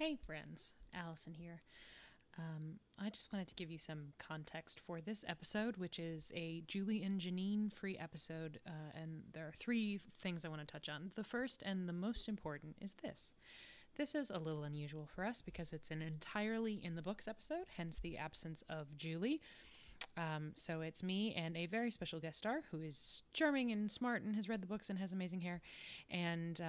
Hey friends, Allison here. I just wanted to give you some context for this episode, which is a Julie and Janine free episode, and there are three things I want to touch on. The first and the most important is this. This is a little unusual for us because it's an entirely in the books episode, hence the absence of Julie. So it's me and a very special guest star who is charming and smart and has read the books and has amazing hair. And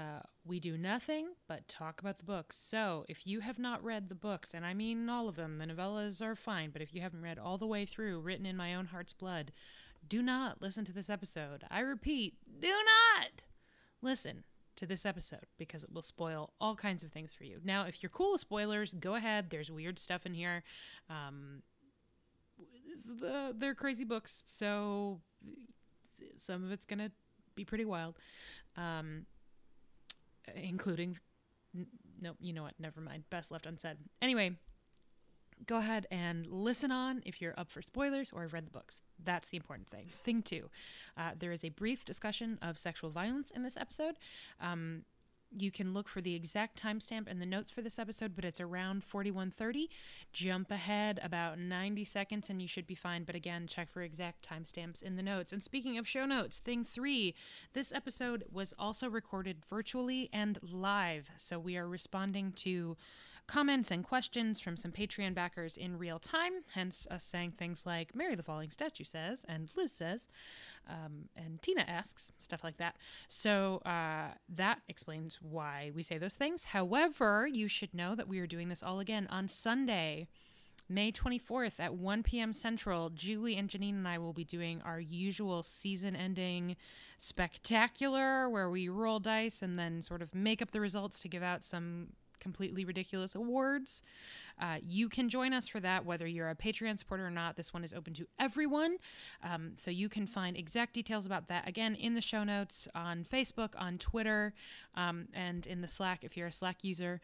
we do nothing but talk about the books. So if you have not read the books, and I mean all of them, the novellas are fine, but if you haven't read all the way through Written in My Own Heart's Blood, do not listen to this episode. I repeat, do not listen to this episode because it will spoil all kinds of things for you. Now, if you're cool with spoilers, go ahead. There's weird stuff in here. They're crazy books, so some of it's gonna be pretty wild, including no, you know what, never mind, best left unsaid. Anyway, go ahead and listen on if you're up for spoilers or have read the books. That's the important thing. Thing two, there is a brief discussion of sexual violence in this episode. You can look for the exact timestamp in the notes for this episode, but it's around 41:30. Jump ahead about 90 seconds and you should be fine. But again, check for exact timestamps in the notes. And speaking of show notes, thing three, this episode was also recorded virtually and live. So we are responding to comments and questions from some Patreon backers in real time, hence us saying things like Mary the Falling Statue says, and Liz says, and Tina asks, stuff like that. So that explains why we say those things. However, you should know that we are doing this all again on Sunday, May 24th at 1 p.m. Central. Julie and Janine and I will be doing our usual season-ending spectacular where we roll dice and then sort of make up the results to give out some completely ridiculous awards. You can join us for that, whether you're a Patreon supporter or not. This one is open to everyone. So you can find exact details about that, again, in the show notes, on Facebook, on Twitter, and in the Slack if you're a Slack user.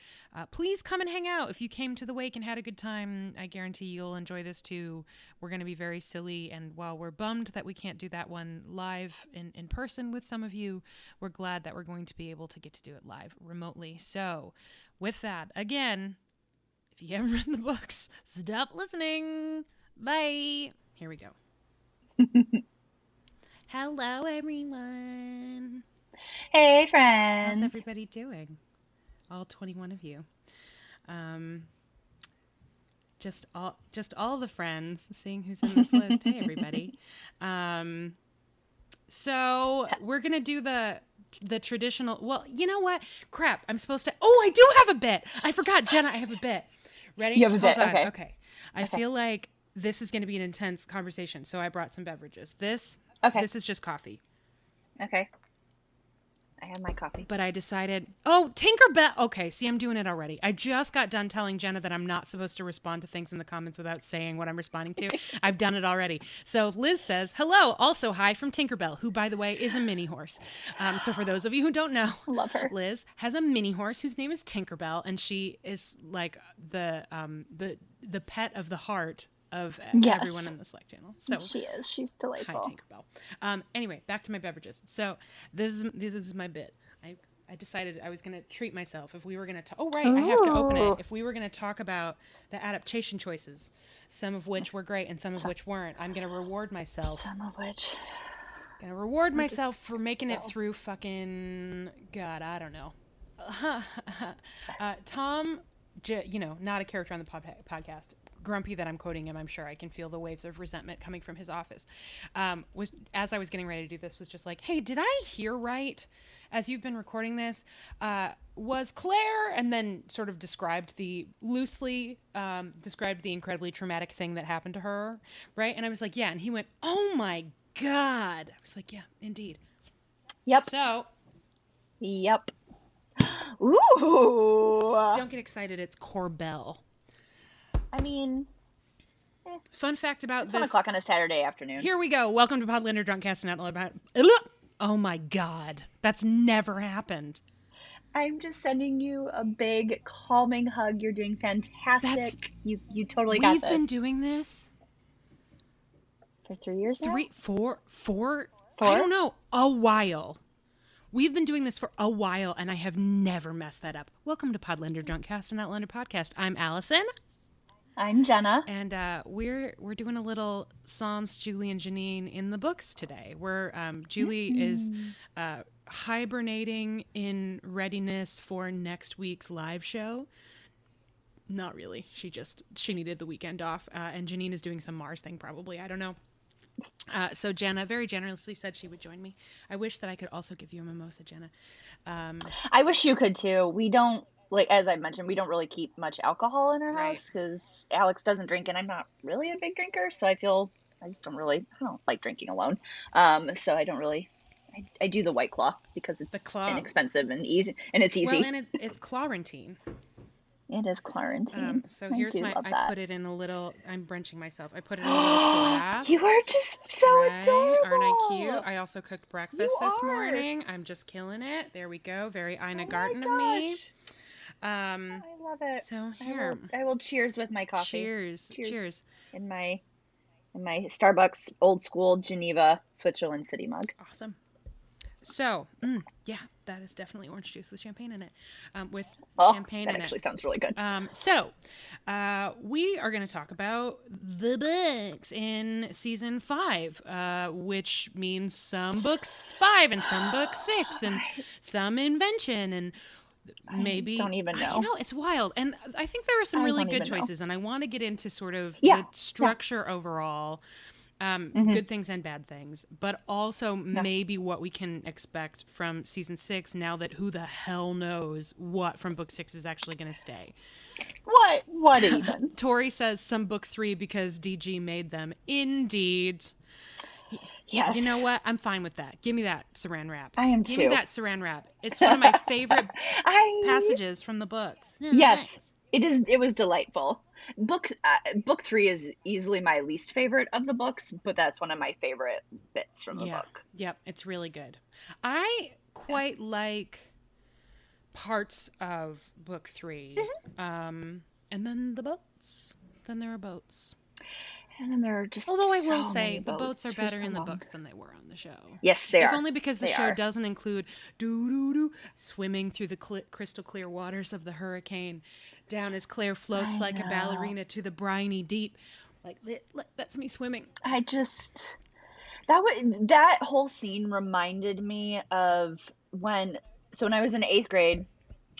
Please come and hang out. If you came to the wake and had a good time, I guarantee you'll enjoy this too. We're going to be very silly, and while we're bummed that we can't do that one live in person with some of you, we're glad that we're going to be able to get to do it live remotely. So with that, again, if you haven't read the books, stop listening. Bye. Here we go. Hello, everyone. Hey, friends. How's everybody doing? All 21 of you. Just all the friends, seeing who's in this list. Hey, everybody. So we're going to do the traditional, well, you know what? Crap, I'm supposed to, I do have a bit. I forgot, Jenna, I have a bit. Ready? You have a bit, Hold on. okay. I feel like this is going to be an intense conversation, so I brought some beverages. This is just coffee. Okay. I have my coffee. But I decided, Tinkerbell. Okay, see, I'm doing it already. I just got done telling Jenna that I'm not supposed to respond to things in the comments without saying what I'm responding to. I've done it already. So Liz says, hello, also hi from Tinkerbell, who, by the way, is a mini horse. So for those of you who don't know, love her. Liz has a mini horse whose name is Tinkerbell, and she is like the pet of the heart of everyone in the Slack channel. So she is. She's delightful. Hi, Tinkerbell. Anyway, back to my beverages. So this is my bit. I decided I was going to treat myself if we were going to I have to open it. If we were going to talk about the adaptation choices, some of which were great and some of which weren't, I'm going to reward myself. Some of which. Going to reward myself for making it through fucking, God, I don't know. Tom, not a character on the podcast, grumpy that I'm quoting him, I'm sure I can feel the waves of resentment coming from his office, was, as I was getting ready to do this, was just like, hey, did I hear right? As you've been recording this, was Claire, and then sort of loosely described the incredibly traumatic thing that happened to her, right? And I was like, yeah. And he went, oh my God. I was like, yeah, indeed. Yep. So. Yep. Ooh. Don't get excited. It's Corbell. I mean, fun fact about it's this. 1 o'clock on a Saturday afternoon. Here we go. Welcome to Podlander Drunkcast and Out Loud. Oh my God. That's never happened. I'm just sending you a big calming hug. You're doing fantastic. You totally got this. We've been doing this for 3 years now? Four? I don't know. A while. We've been doing this for a while, and I have never messed that up. Welcome to Podlander Drunkcast, an Outlander podcast. I'm Allison. I'm Jenna. And we're doing a little Sans, Julie, and Janine in the books today. Julie is hibernating in readiness for next week's live show. Not really. She needed the weekend off. And Janine is doing some Mars thing probably. I don't know. So Jenna very generously said she would join me. I wish that I could also give you a mimosa, Jenna. I wish you could too. We don't, like, as I mentioned, we don't really keep much alcohol in our house because Alex doesn't drink and I'm not really a big drinker. So I don't like drinking alone. So I don't really, I do the White Claw because it's inexpensive and easy and it's easy. Well, and it's Clawrentine. It is Clarentine. So here's I put it in a little, I'm brunching myself. I put it in a little carafe. You are just so adorable. Aren't I cute? I also cooked breakfast this morning. I'm just killing it. There we go. Very Ina Garten of me. I love it. So here. I will cheers with my coffee. Cheers. In my Starbucks old school Geneva, Switzerland city mug. Awesome. So, yeah, that is definitely orange juice with champagne in it. Champagne in it. That actually sounds really good. So, we are going to talk about the books in season 5, which means some books 5 and some books 6 and some invention and maybe... I don't even know. You know, it's wild. And I think there are some really good choices, and I want to get into sort of the structure overall. Good things and bad things, but also maybe what we can expect from season 6 now that who the hell knows what from book 6 is actually going to stay. What even? Tori says some book 3 because DG made them. Indeed. Yes. You know what? I'm fine with that. Give me that saran wrap. I am too. Give me that saran wrap. It's one of my favorite passages from the book. Yes. It was delightful. Book 3 is easily my least favorite of the books, but that's one of my favorite bits from the book. Yep, it's really good. I quite like parts of book 3. And then the boats. Then there are boats. And then there are just Although I will say the boats are better in the books than they were on the show. Yes, they are. If only because the show doesn't include swimming through the crystal clear waters of the hurricane, down as Claire floats like a ballerina to the briny deep. Like that's me swimming. That whole scene reminded me of when I was in 8th grade.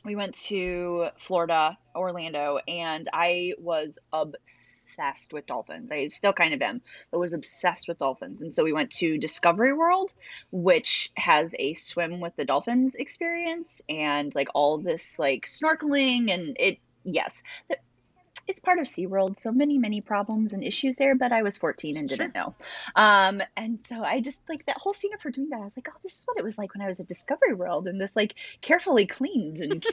We went to Florida, Orlando, and I was obsessed with dolphins. I still kind of am, but was obsessed with dolphins. And so we went to Discovery World, which has a swim with the dolphins experience and like all this like snorkeling and it's part of SeaWorld, so many problems and issues there, but I was 14 and didn't know. And so I just like that whole scene of her doing that. I was like, oh, this is what it was like when I was at Discovery World in this like carefully cleaned and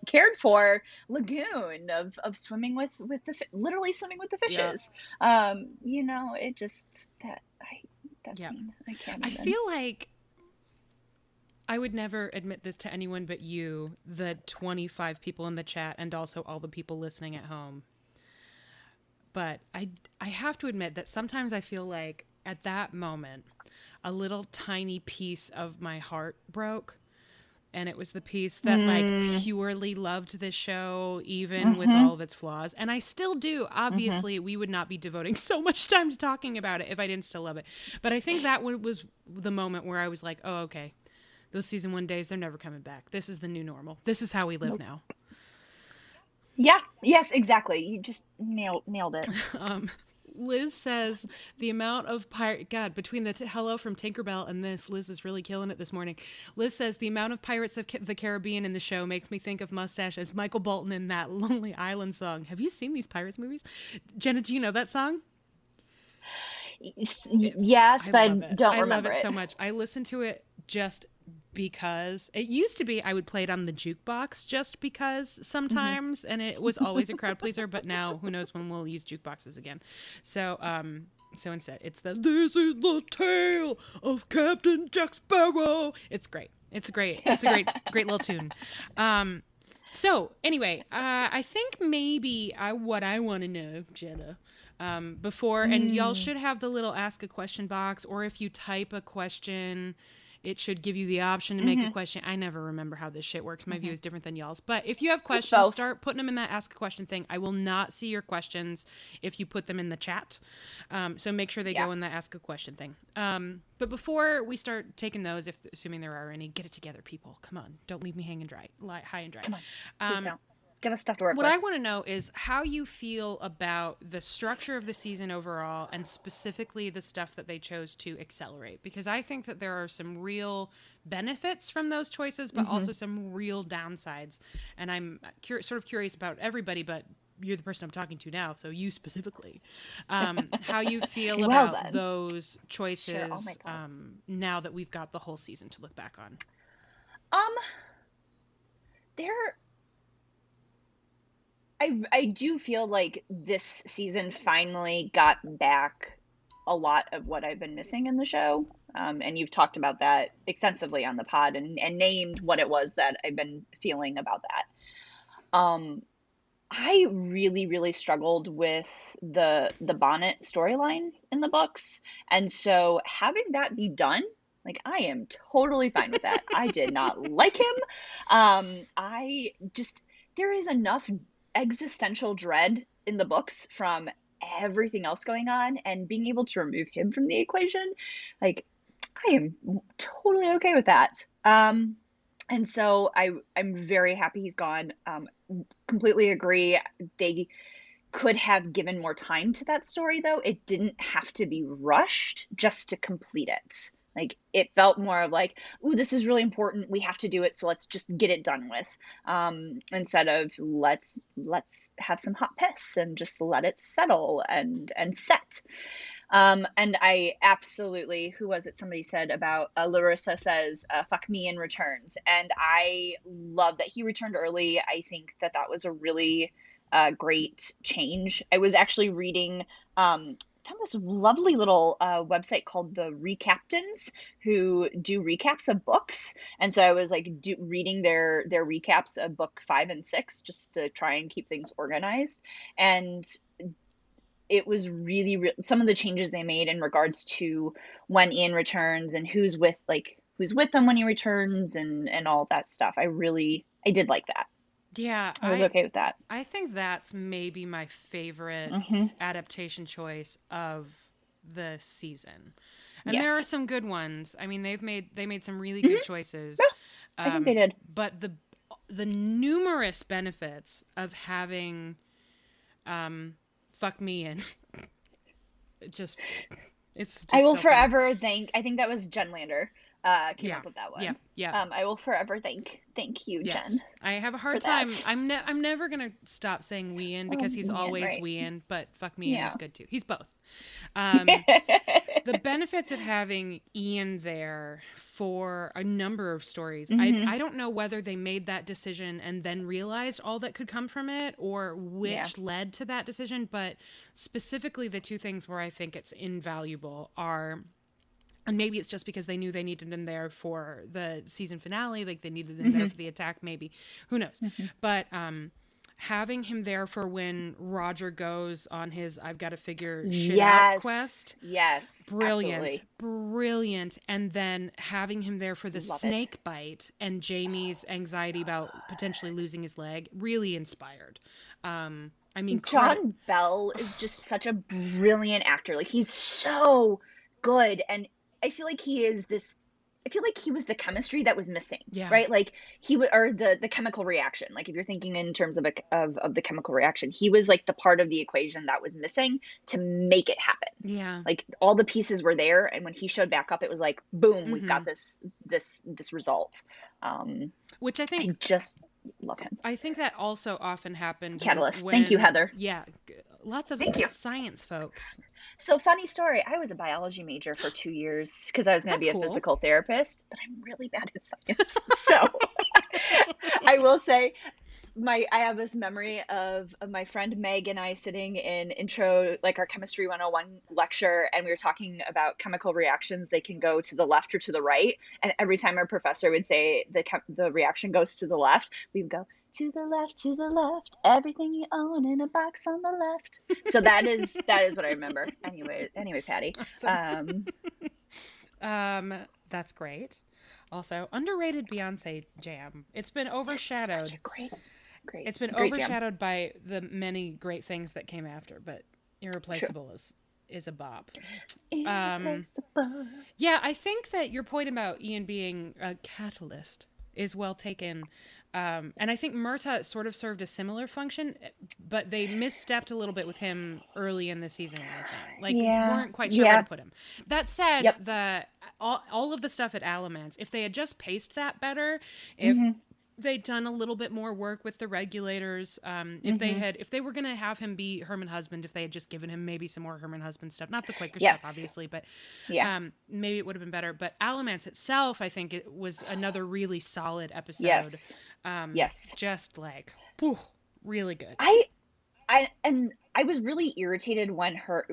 cared for lagoon of swimming with literally swimming with the fishes. Yeah. It just that scene. I can't. I feel like I would never admit this to anyone but you, the 25 people in the chat, and also all the people listening at home. But I have to admit that sometimes I feel like at that moment, a little tiny piece of my heart broke. And it was the piece that like purely loved this show, even with all of its flaws. And I still do. Obviously, we would not be devoting so much time to talking about it if I didn't still love it. But I think that was the moment where I was like, oh, okay. Those season 1 days, they're never coming back. This is the new normal. This is how we live now. Yeah. Yes, exactly. You just nailed it. Liz says the amount of between the hello from Tinkerbell and this, Liz is really killing it this morning. Liz says the amount of Pirates of the Caribbean in the show makes me think of Mustache as Michael Bolton in that Lonely Island song. Have you seen these Pirates movies? Jenna, do you know that song? Yes, but I don't remember it. I love it so much. I listen to it just because it used to be I would play it on the jukebox just because sometimes, and it was always a crowd pleaser, but now who knows when we'll use jukeboxes again. So instead it's this is the tale of Captain Jack Sparrow. It's great. It's great little tune. So anyway, I think maybe what I want to know, Jenna, before, and y'all should have the little ask a question box, or if you type a question it should give you the option to make a question. I never remember how this shit works. My view is different than y'all's. But if you have questions, start putting them in that ask a question thing. I will not see your questions if you put them in the chat. So make sure they go in the ask a question thing. But before we start taking those, assuming there are any, get it together, people. Come on. Don't leave me hanging high and dry. Come on. Please don't. Give us stuff to work with. What I want to know is how you feel about the structure of the season overall, and specifically the stuff that they chose to accelerate. Because I think that there are some real benefits from those choices, but also some real downsides. And I'm sort of curious about everybody, but you're the person I'm talking to now, so you specifically. How you feel about those choices now that we've got the whole season to look back on. I do feel like this season finally got back a lot of what I've been missing in the show. And you've talked about that extensively on the pod and named what it was that I've been feeling about that. I really, really struggled with the Bonnet storyline in the books. And so having that be done, like, I am totally fine with that. I did not like him. There is enough existential dread in the books from everything else going on, and being able to remove him from the equation, like, I am totally okay with that. And so I'm very happy he's gone. Completely agree. They could have given more time to that story, though. It didn't have to be rushed just to complete it. Like, it felt more of like, ooh, this is really important. We have to do it. So let's just get it done with. Instead of let's have some hot piss and just let it settle and set. And I absolutely, who was it? Somebody said about Larissa says, fuck me and returns. And I love that he returned early. I think that was a really great change. I was actually reading, found this lovely little website called the Recaptains, who do recaps of books. And so I was like reading their recaps of book 5 and 6 just to try and keep things organized. And it was really some of the changes they made in regards to when Ian returns and who's with them when he returns and all that stuff. I did like that. Yeah, I was okay with that. I think that's maybe my favorite adaptation choice of the season. And there are some good ones. I mean, they made some really good choices. Yeah, I think they did. But the numerous benefits of having fuck me and it's I will forever thank, I think that was Jen Lander. Came up with that one. Yeah. I will forever thank you, Jen. I have a hard time. I'm never gonna stop saying Wean because he's always Wean, but fuck me Ian is good too. He's both. The benefits of having Ian there for a number of stories. I don't know whether they made that decision and then realized all that could come from it, or which led to that decision. But specifically, the two things where I think it's invaluable are. And maybe it's just because they knew they needed him there for the season finale, like they needed him there for the attack, maybe. Who knows? But having him there for when Roger goes on his I've got to figure shit out quest. Yes. Brilliant. And then having him there for the snake bite and Jamie's anxiety about potentially losing his leg, really inspired. I mean, John Bell is just such a brilliant actor. Like, he's so good. And I feel like he was the chemistry that was missing, right? Like or the chemical reaction. Like, if you're thinking in terms of the chemical reaction, he was like the part of the equation that was missing to make it happen. Yeah. Like, all the pieces were there. And when he showed back up, it was like, boom, we've got this result. Which I think, I just love him. I think that also often happened. Catalyst. Thank you, Heather. Yeah. Lots of science folks. So, funny story. I was a biology major for 2 years because I was going to be a physical therapist, but I'm really bad at science. So I will say I have this memory of my friend Meg and I sitting in intro, like our chemistry 101 lecture, and we were talking about chemical reactions. They can go to the left or to the right. And every time our professor would say the reaction goes to the left, we would go, to the left, everything you own in a box on the left. So that is what I remember. Anyway, Patty. That's great. Also, underrated Beyonce jam. It's been overshadowed. Such a great. It's been Great overshadowed by the many great things that came after, but Irreplaceable is a bop. Irreplaceable. Yeah, I think that your point about Ian being a catalyst is well taken. And I think Murtaugh sort of served a similar function, but they misstepped a little bit with him early in the season. Like, weren't quite sure where to put him. That said, all of the stuff at Alamance, if they had just paced that better, if they'd done a little bit more work with the regulators, if they were going to have him be Herman Husband, if they had just given him maybe some more Herman Husband stuff, not the Quaker stuff, obviously, but maybe it would have been better. But Alamance itself, I think it was another really solid episode. Just like, whew, really good. I was really irritated when Claire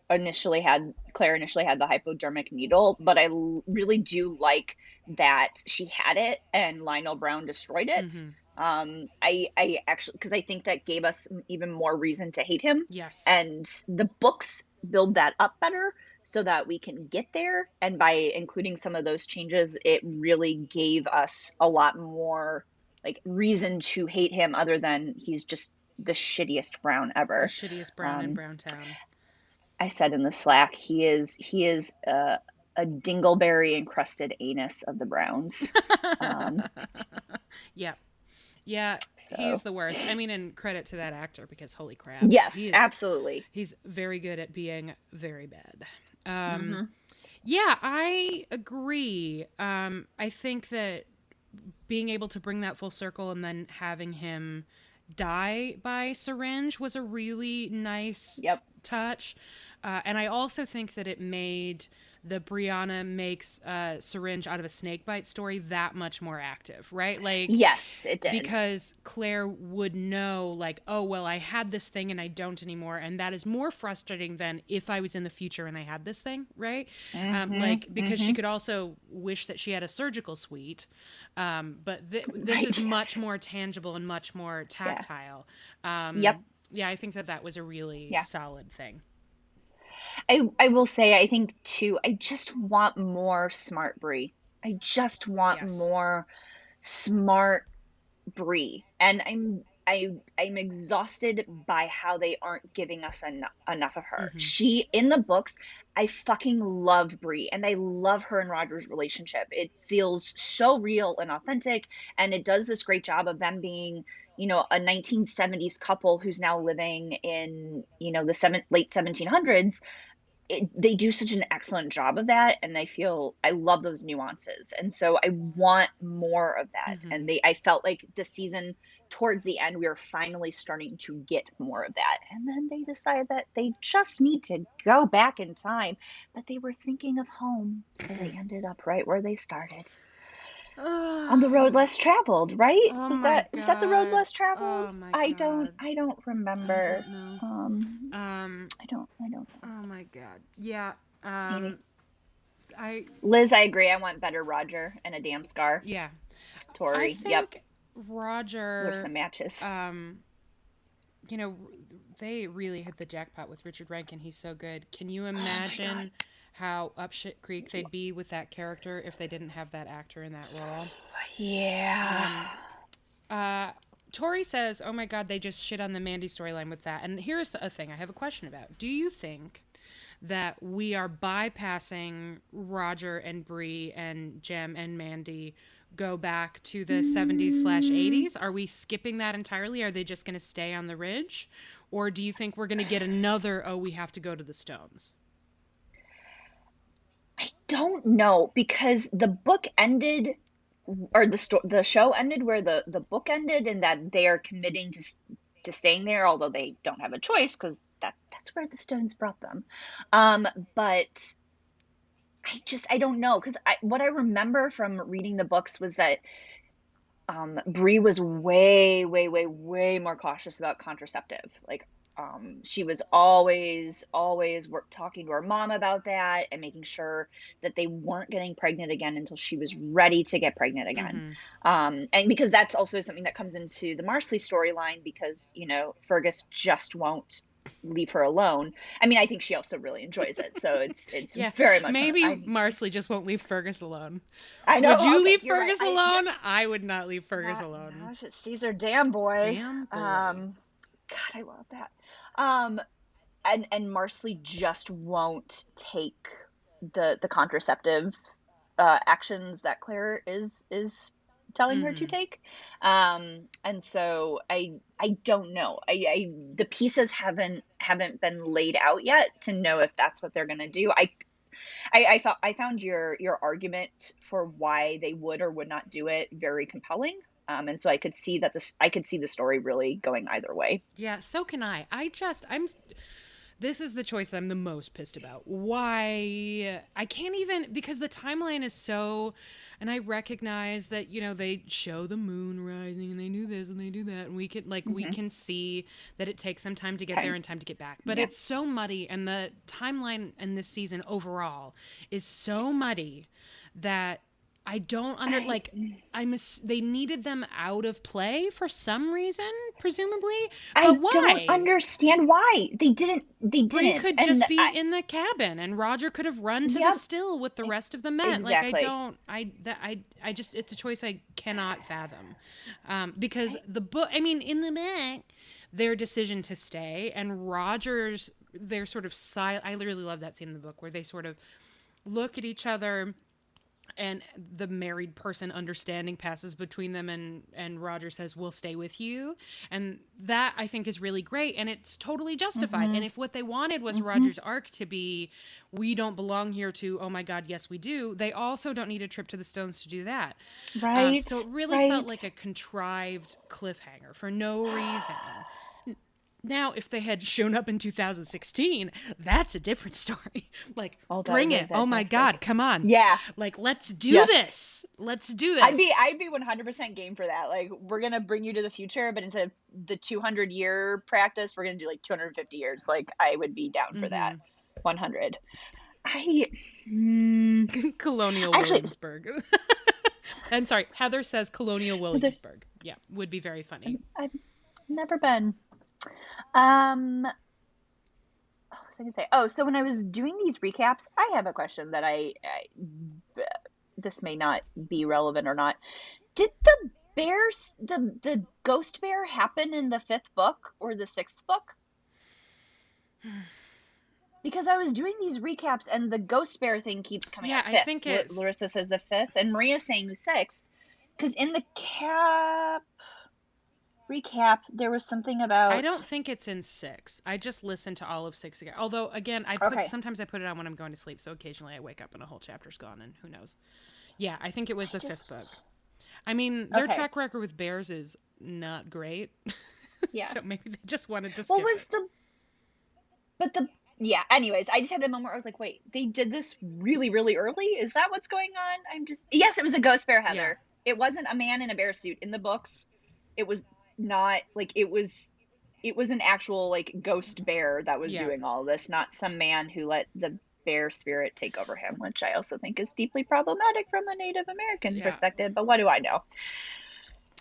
initially had the hypodermic needle, but I really do like that she had it and Lionel Brown destroyed it. I actually, because I think that gave us even more reason to hate him. Yes. And the books build that up better so that we can get there. And by including some of those changes, it really gave us a lot more like reason to hate him other than he's just the shittiest Brown ever. The shittiest Brown in Browntown. I said in the Slack, he is a dingleberry encrusted anus of the Browns. Yeah, so. He's the worst. I mean, and credit to that actor because holy crap. Yes, absolutely. He's very good at being very bad. Yeah, I agree. I think that being able to bring that full circle and then having him die by syringe was a really nice touch. And I also think that it made the Brianna makes a syringe out of a snake bite story that much more active, right? Like, yes, it did. Because Claire would know, like, oh, well, I had this thing and I don't anymore. And that is more frustrating than if I was in the future and I had this thing, right? Because she could also wish that she had a surgical suite. But this is much more tangible and much more tactile. Yeah, I think that was a really solid thing. I will say, I think too, I just want more smart Brie. I just want more smart Brie. And I'm exhausted by how they aren't giving us enough of her. She, in the books, I fucking love Brie and I love her and Roger's relationship. It feels so real and authentic. And it does this great job of them being, a 1970s couple who's now living in, the late 1700s. They do such an excellent job of that, and I love those nuances, and so I want more of that. And I felt like the season towards the end we were finally starting to get more of that, and then they decided that they just need to go back in time, but they were thinking of home, so they ended up right where they started. On the road less traveled, right? Was that the road less traveled? I don't remember. I don't know. Oh my god. Yeah. Liz, I agree. I want better Roger and a damn scar. Yeah. Tori. I think Roger. There's some matches. They really hit the jackpot with Richard Rankin. He's so good. Can you imagine how up shit creek they'd be with that character if they didn't have that actor in that role? Yeah. Tori says, oh my god, they just shit on the Mandy storyline with that. And here's a thing I have a question about. Do you think that we are bypassing Roger and Bree and Jem and Mandy go back to the 70s/80s? Are we skipping that entirely? Are they just going to stay on the ridge? Or do you think we're going to get another, we have to go to the Stones? I don't know, because the book ended, or the show ended where the book ended, and that they are committing to staying there, although they don't have a choice because that's where the Stones brought them. But I don't know, because what I remember from reading the books was that Bree was way, way, way, way more cautious about contraceptive. Like, she was always talking to her mom about that and making sure that they weren't getting pregnant again until she was ready to get pregnant again. And because that's also something that comes into the Marsley storyline, because, Fergus just won't leave her alone. I mean, I think she also really enjoys it, so it's Yeah, very much. maybe Marsley just won't leave Fergus alone. I know. Would you Okay, leave you're Fergus right. alone? I would not leave Fergus Not, alone. not Caesar, damn boy. Damn boy. God, I love that. And Marsley just won't take the contraceptive actions that Claire is telling her to take. And so I don't know. The pieces haven't been laid out yet to know if that's what they're gonna do. I found your argument for why they would or would not do it very compelling. And so I could see the story really going either way. Yeah, so can I. This is the choice that I'm the most pissed about. Why? I can't even, because the timeline is so, and I recognize that, you know, they show the moon rising and they do this and they do that. And we can, like, we can see that it takes them time to get there and time to get back. But it's so muddy, and the timeline in this season overall is so muddy that I don't they needed them out of play for some reason, presumably. But why? Don't understand why they didn't. Bree could just be in the cabin, and Roger could have run to the still with the rest of the men. Exactly. Like I just it's a choice I cannot fathom, because the book. I mean, in the back, their decision to stay and Roger's their sort of silent. I really love that scene in the book where they sort of look at each other. And the married person understanding passes between them, and Roger says, "We'll stay with you." And that, I think, is really great, and it's totally justified. And if what they wanted was Roger's arc to be, "We don't belong here," to, "Oh my God, yes we do," they also don't need a trip to the Stones to do that. Right. So it really felt like a contrived cliffhanger for no reason. Now, if they had shown up in 2016, that's a different story. Like, bring it. Oh my God, come on. Yeah. Like, let's do this. Let's do this. I'd be 100% game for that. Like, we're going to bring you to the future, but instead of the 200-year practice, we're going to do like 250 years. Like, I would be down for that. 100. Colonial Williamsburg. I'm sorry. Heather says Colonial Williamsburg. Yeah, would be very funny. I've never been. What was I gonna say? Oh, so when I was doing these recaps, I have a question that this may not be relevant or not. Did the bears, the ghost bear, happen in the 5th book or the 6th book? Because I was doing these recaps and the ghost bear thing keeps coming up. I think it's Larissa says the 5th and Maria's saying the 6th. Because in the recap, there was something about. I don't think it's in 6. I just listened to all of 6 again. Although, again, sometimes I put it on when I'm going to sleep, so occasionally I wake up and a whole chapter's gone, and who knows. Yeah, I think it was the 5th book. I mean, their track record with bears is not great. Yeah. So maybe they just wanted to. What was yeah. Anyways, I just had that moment where I was like, "Wait, they did this really, really early? Is that what's going on?" Yes, it was a ghost bear, Heather. Yeah. It wasn't a man in a bear suit in the books. It was not like it was an actual like ghost bear that was doing all this, not some man who let the bear spirit take over him, which I also think is deeply problematic from a Native American perspective. But what do I know?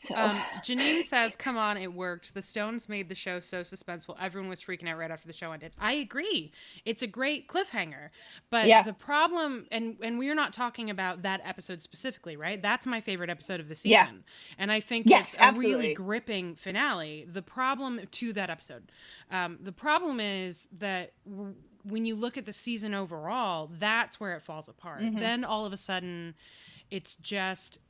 So. Janine says, "Come on, it worked. The Stones made the show so suspenseful. Everyone was freaking out right after the show ended." I agree. It's a great cliffhanger. But the problem, and we are not talking about that episode specifically, right? That's my favorite episode of the season. Yeah. And I think it's a really gripping finale. The problem to that episode, the problem is that when you look at the season overall, that's where it falls apart. Then all of a sudden, it's just...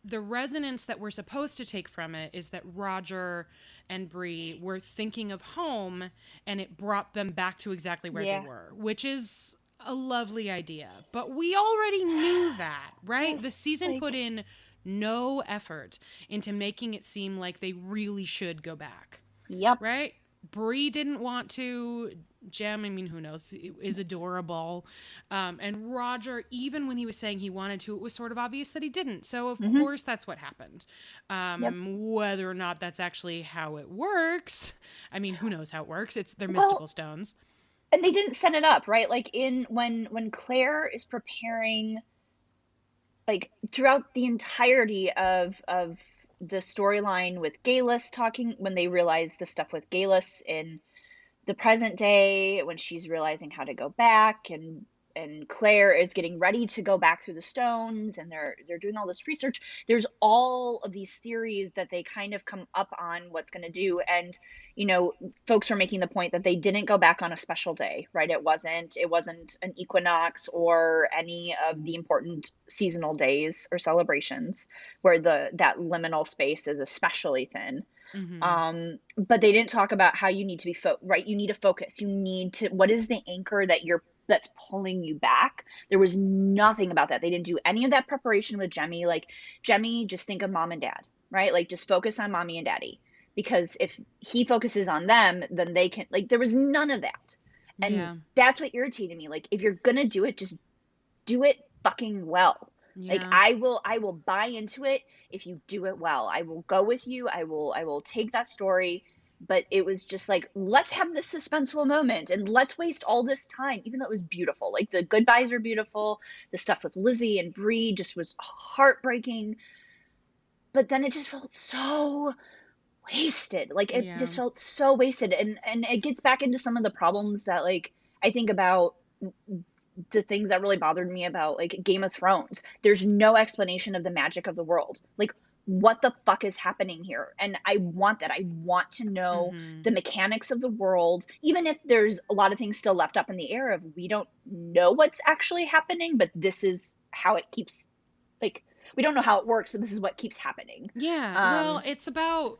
The resonance that we're supposed to take from it is that Roger and Bree were thinking of home, and it brought them back to exactly where they were, which is a lovely idea. But we already knew that, right? Yes, the season put in no effort into making it seem like they really should go back. Yep. Right? Bree didn't want to. Jem, I mean, who knows, is adorable. And Roger, even when he was saying he wanted to, it was sort of obvious that he didn't. So, of course, that's what happened. Whether or not that's actually how it works, I mean, who knows how it works? They're mystical stones. And they didn't set it up, right? Like, when Claire is preparing, like, throughout the entirety of the storyline with Galus talking, when they realize the stuff with Galus in the present day when she's realizing how to go back, and Claire is getting ready to go back through the stones, and they're doing all this research. There's all of these theories that they kind of come up on what's going to do. And folks were making the point that they didn't go back on a special day, right? It wasn't an equinox or any of the important seasonal days or celebrations where that liminal space is especially thin. But they didn't talk about how you need to be right. You need to focus. What is the anchor that's pulling you back? There was nothing about that. They didn't do any of that preparation with Jemmy. Like, Jemmy, just think of mom and dad, right? Like, just focus on mommy and daddy, because if he focuses on them, then they can, like, there was none of that. And that's what irritated me. Like, if you're gonna do it, just do it fucking well. Like, I will buy into it if you do it well. I will go with you. I will take that story. But it was just like, let's have this suspenseful moment and let's waste all this time, even though it was beautiful. Like, the goodbyes are beautiful. The stuff with Lizzie and Bree just was heartbreaking. But then it just felt so wasted. Like, it just felt so wasted. And it gets back into some of the problems that, like, I think about the things that really bothered me about, like, Game of Thrones. There's no explanation of the magic of the world. Like, what the fuck is happening here? And I want that. I want to know the mechanics of the world, even if there's a lot of things still left up in the air of we don't know what's actually happening, but this is how it keeps, like, we don't know how it works, but this is what keeps happening. Yeah. Well, it's about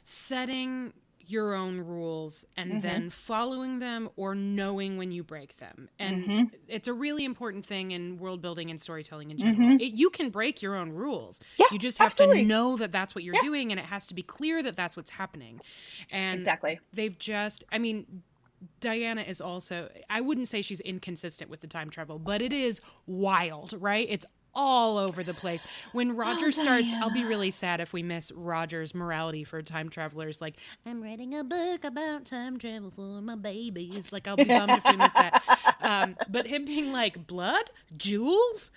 setting your own rules and then following them or knowing when you break them. And it's a really important thing in world building and storytelling in general. You can break your own rules. Yeah, you just have to know that that's what you're doing, and it has to be clear that that's what's happening. And exactly. They've just, I mean, Diana is also, I wouldn't say she's inconsistent with the time travel, but it is wild, right? It's all over the place. When Roger starts, I'll be really sad if we miss Roger's morality for time travelers. Like, I'm writing a book about time travel for my babies. Like, I'll be bummed if we miss that. But him being like, blood, jewels,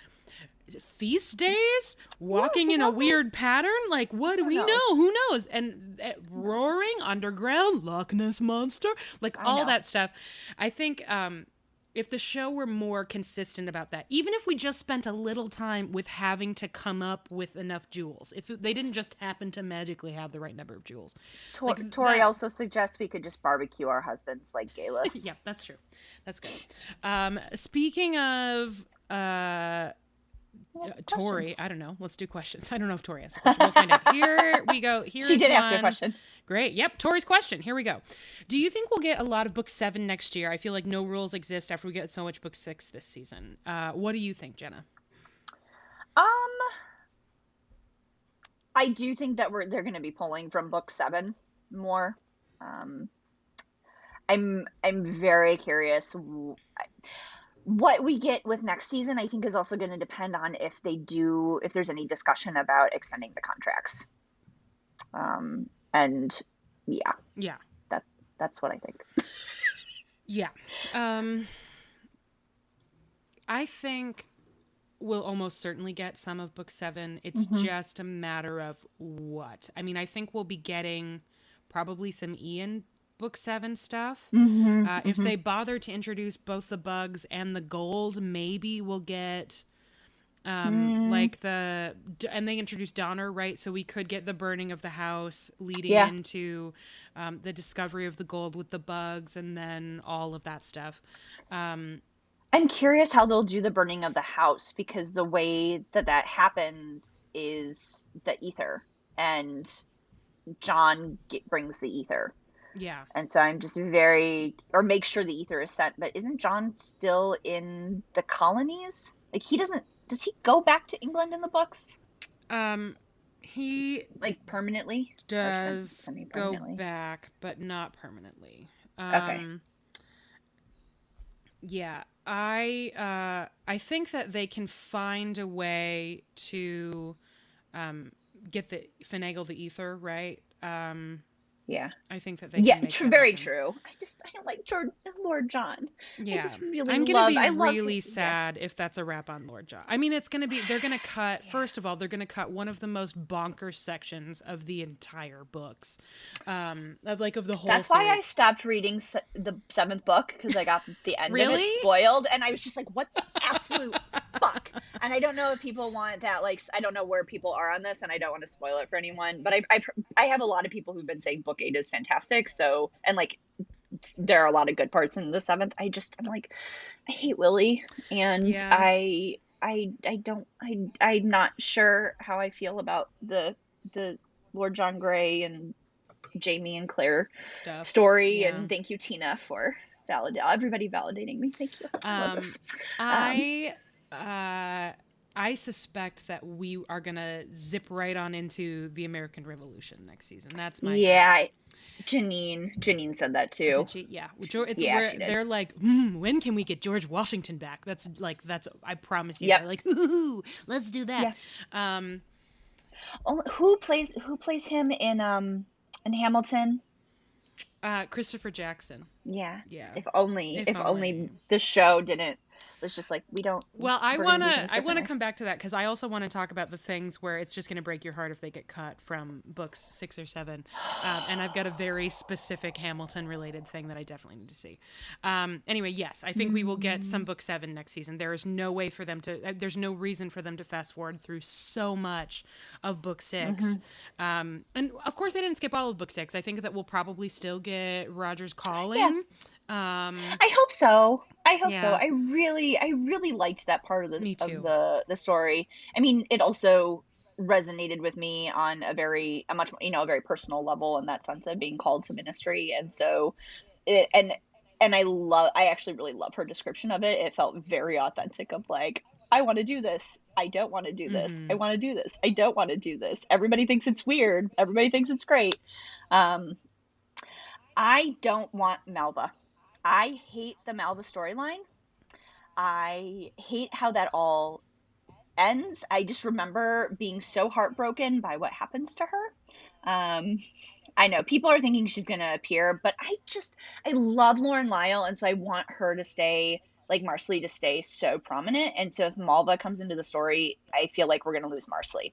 feast days, walking in a weird pattern. Like, what do we know? Who knows? And roaring underground, Loch Ness monster, like all that stuff. I think if the show were more consistent about that, even if we just spent a little time with having to come up with enough jewels, if they didn't just happen to magically have the right number of jewels. Tori also suggests we could just barbecue our husbands like Gayless. Yeah, that's true. That's good. Speaking of Tori, I don't know. Let's do questions. I don't know if Tori asked a question. We'll find out. Here we go. She did ask a question. Great. Yep. Tori's question. Here we go. Do you think we'll get a lot of book 7 next year? I feel like no rules exist after we get so much book 6 this season. What do you think, Jenna? I do think that they're going to be pulling from book 7 more. I'm very curious. What we get with next season, I think, is also going to depend on if there's any discussion about extending the contracts. And yeah, that's what I think. Yeah. I think we'll almost certainly get some of book 7. It's just a matter of what. I mean, I think we'll be getting probably some Ian book 7 stuff. If they bother to introduce both the bugs and the gold, maybe we'll get like and they introduced Donner, right? So we could get the burning of the house leading into the discovery of the gold with the bugs, and then all of that stuff. I'm curious how they'll do the burning of the house, because the way that happens is the ether, and John brings the ether. Yeah. And so I'm just make sure the ether is sent. But isn't John still in the colonies? Like, does he go back to England in the books? He like permanently does go back, but not permanently. Okay. Yeah, I think that they can find a way to finagle the ether, right? Yeah. I think that they can make that very happen. true. I like Lord John. Yeah. I just really I'm going to be I love really him. sad if that's a wrap on Lord John. I mean, they're going to cut, first of all, they're going to cut one of the most bonkers sections of the entire books, of the whole That's series. why I stopped reading the 7th book, because I got the end of Really? it spoiled, and I was just like, what the absolute fuck? And I don't know if people want that, like, I don't know where people are on this, and I don't want to spoil it for anyone, but I have a lot of people who've been saying book 8 is fantastic, so, and like, there are a lot of good parts in the 7th. I'm like, I hate Willie, and I'm not sure how I feel about the Lord John Grey and Jamie and Claire story. And thank you, Tina, for everybody validating me. Thank you. I love this. I suspect that we are gonna zip right on into the American Revolution next season. That's my guess. Janine said that too. Did she? Yeah. She did. They're like, when can we get George Washington back? That's I promise you. Yep. They're like, let's do that. Yeah. Who plays him in Hamilton? Christopher Jackson. Yeah. If only the show didn't. It's just like, we don't. Well, I want to come back to that, because I also want to talk about the things where it's just going to break your heart if they get cut from books 6 or 7. And I've got a very specific Hamilton related thing that I definitely need to see. Anyway, yes, I think we will get some book 7 next season. There is no way for them to, there's no reason for them to fast forward through so much of book 6. And of course they didn't skip all of book 6. I think that we'll probably still get Roger's Calling. Yeah. I hope so. I really liked that part of the story. I mean, it also resonated with me on a very personal level, in that sense of being called to ministry. And so I actually really love her description of it. It felt very authentic, of like, I want to do this. I don't want to do this. I want to do this. I don't want to do this. Everybody thinks it's weird. Everybody thinks it's great. I don't want Malva. I hate the Malva storyline. I hate how that all ends. I just remember being so heartbroken by what happens to her. I know people are thinking she's going to appear, but I love Lauren Lyle, and so I want her to stay, like Marsley, to stay so prominent. And so if Malva comes into the story, I feel like we're going to lose Marsley.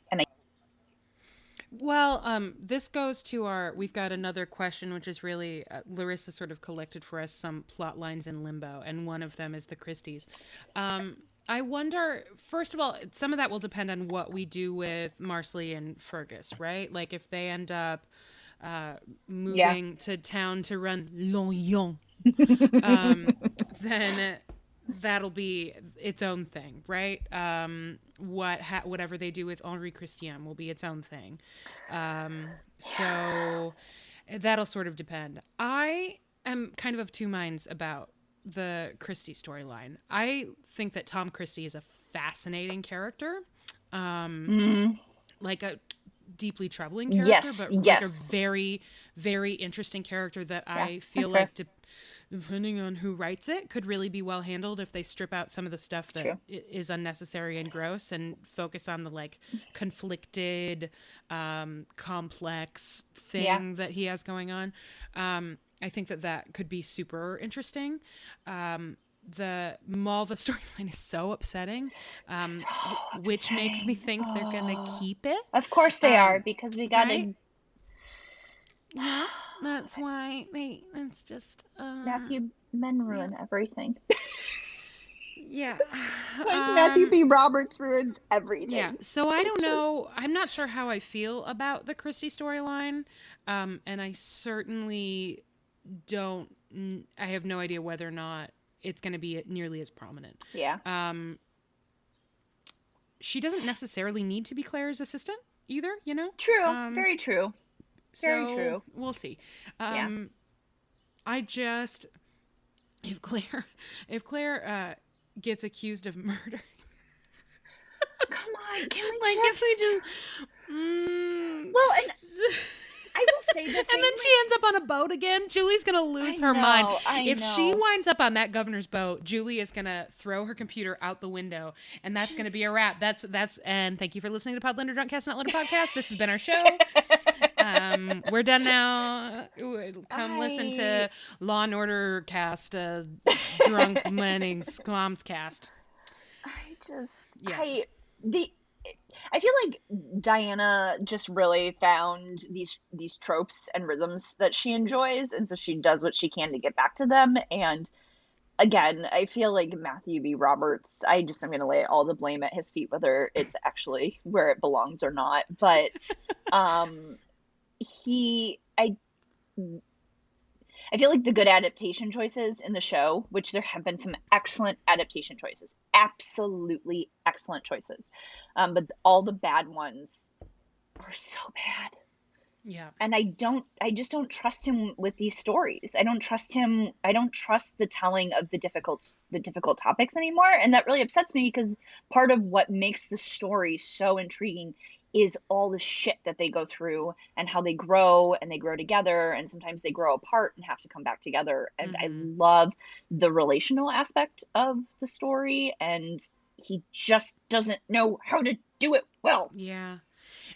Well, this goes to we've got another question, which is really, Larissa sort of collected for us some plot lines in limbo, and one of them is the Christies. I wonder, first of all, some of that will depend on what we do with Marsley and Fergus, right? Like, if they end up moving to town to run Lorient, then that'll be its own thing, right? Whatever they do with Henri Christian will be its own thing. So that'll sort of depend. I am kind of two minds about the Christie storyline. I think that Tom Christie is a fascinating character, like a deeply troubling character, like a very, very interesting character that I feel like depending on who writes it, could really be well handled if they strip out some of the stuff that is unnecessary and gross and focus on the like conflicted, complex thing that he has going on. I think that could be super interesting. The Malva storyline is so upsetting, which makes me think they're going to keep it. Of course they are, because we got to... Yeah, that's why it's just... Matthew, men ruin everything. Yeah. Matthew B. Roberts ruins everything. Yeah, so I don't know. I'm not sure how I feel about the Christie storyline, and I certainly don't... I have no idea whether or not it's going to be nearly as prominent. Yeah. She doesn't necessarily need to be Claire's assistant either, you know? True. Very true. Very true. We'll see. I just, if Claire gets accused of murder. Come on, can we like just... if we just... Well, and I will say the thing. And then she ends up on a boat again. Julie's going to lose her mind. If she winds up on that governor's boat, Julie is going to throw her computer out the window, and that's going to be a wrap. And thank you for listening to Podlander Drunkcast, Not Letter Podcast. This has been our show. We're done now. Come listen to Law and Order cast, Drunk Manning's Squams cast. I feel like Diana just really found these tropes and rhythms that she enjoys, and so she does what she can to get back to them. And again, I feel like Matthew B. Roberts, I'm going to lay all the blame at his feet, whether it's actually where it belongs or not. But I feel like the good adaptation choices in the show, which there have been some excellent adaptation choices, absolutely excellent choices. But all the bad ones are so bad. Yeah. And I just don't trust him with these stories. I don't trust him. I don't trust the telling of the difficult topics anymore. And that really upsets me, because part of what makes the story so intriguing is all the shit that they go through and how they grow together, and sometimes they grow apart and have to come back together. And I love the relational aspect of the story, and he just doesn't know how to do it well. Yeah.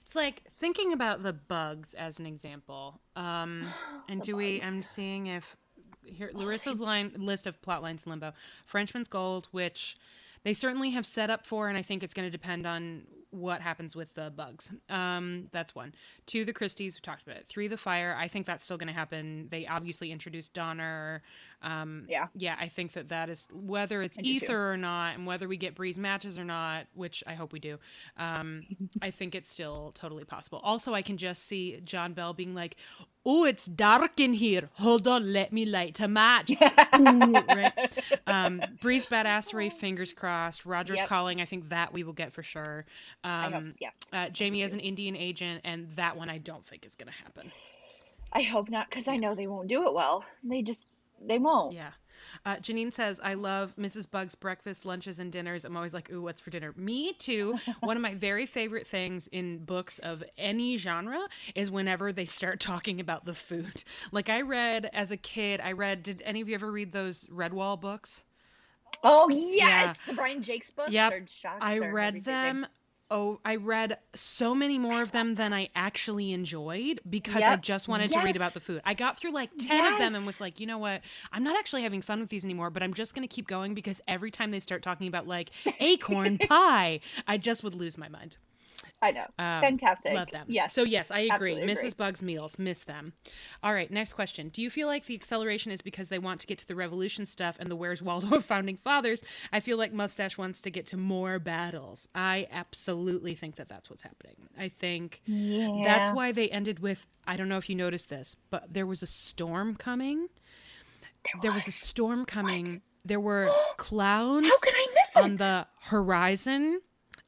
It's like thinking about the bugs as an example. And I'm seeing if here Larissa's list of plot lines in Limbo. Frenchman's Gold, which they certainly have set up for, and I think it's going to depend on what happens with the bugs. That's 1. 2, the Christies, we talked about it. 3, the fire. I think that's still going to happen. They obviously introduced Donner. Yeah, I think that is, whether it's Ether or not, and whether we get Breeze matches or not, which I hope we do, I think it's still totally possible. Also, I can just see John Bell being like, "Oh, it's dark in here. Hold on, let me light a match." Ooh, right? Breeze badassery, fingers crossed. Roger's calling. I think that we will get for sure. I hope, yes. Jamie as an Indian agent, and that one I don't think is going to happen. I hope not, because I know they won't do it well. They won't. Yeah. Janine says, I love Mrs. Bug's breakfast, lunches, and dinners. I'm always like, ooh, what's for dinner? Me too. One of my very favorite things in books of any genre is whenever they start talking about the food. Like as a kid, did any of you ever read those Redwall books? Oh, yes! Yeah. The Brian Jakes books? Yep. Or Shocks, I read them. Oh, I read so many more of them than I actually enjoyed, because I just wanted to read about the food. I got through like 10 of them and was like, you know what? I'm not actually having fun with these anymore, but I'm just going to keep going, because every time they start talking about like acorn pie, I just would lose my mind. I know. Fantastic. Love them. Yes. So yes, I agree. Absolutely Mrs. Bug's meals, miss them. All right, next question. Do you feel like the acceleration is because they want to get to the revolution stuff and the Where's Waldo of Founding Fathers? I feel like Mustache wants to get to more battles. I absolutely think that that's what's happening. I think that's why they ended with, I don't know if you noticed this, but there was a storm coming. There was a storm coming. What? There were clouds on the horizon.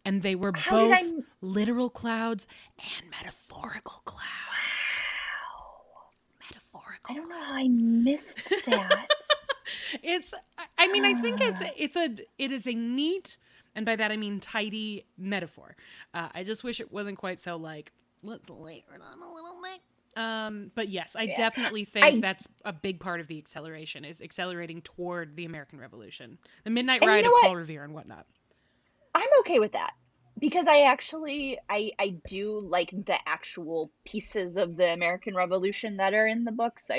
And they were both literal clouds and metaphorical clouds. Wow. Metaphorical. I don't know how I missed that. I think it is a neat, and by that I mean tidy metaphor. I just wish it wasn't quite so like, let's layer it on a little bit. But yes, I definitely think that's a big part of the acceleration, is accelerating toward the American Revolution. The Midnight Ride of Paul Revere and whatnot. I'm okay with that, because I do like the actual pieces of the American Revolution that are in the books.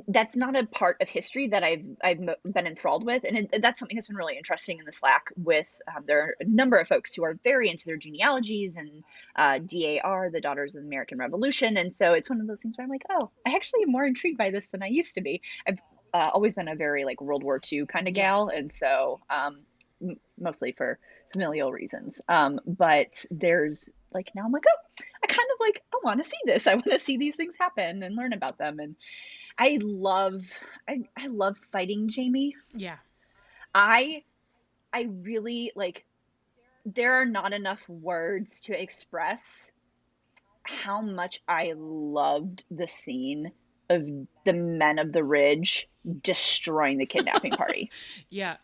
That's not a part of history that I've been enthralled with, and that's something that's been really interesting in the Slack. With there are a number of folks who are very into their genealogies and DAR, the Daughters of the American Revolution, and so it's one of those things where I'm like, oh, I actually am more intrigued by this than I used to be. I've always been a very like World War II kind of gal, and so mostly for familial reasons. But there's like, now I'm like, oh, I kind of like, I want to see this. I want to see these things happen and learn about them. And I love fighting Jamie. Yeah. I really like, there are not enough words to express how much I loved the scene of the men of the Ridge destroying the kidnapping party. Yeah.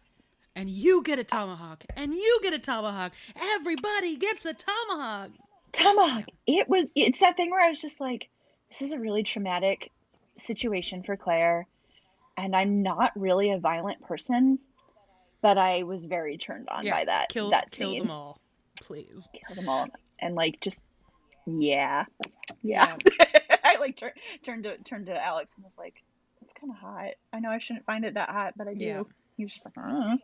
And you get a tomahawk, and you get a tomahawk. Everybody gets a tomahawk. Tama, it's that thing where I was just like, this is a really traumatic situation for Claire, and I'm not really a violent person, but I was very turned on Yeah, by that kill them scene. all, please. Kill them all. And like just yeah. Yeah. Yeah, I like turned to Alex and was like, it's kind of hot. I know I shouldn't find it that hot, but I yeah, do. He was just like,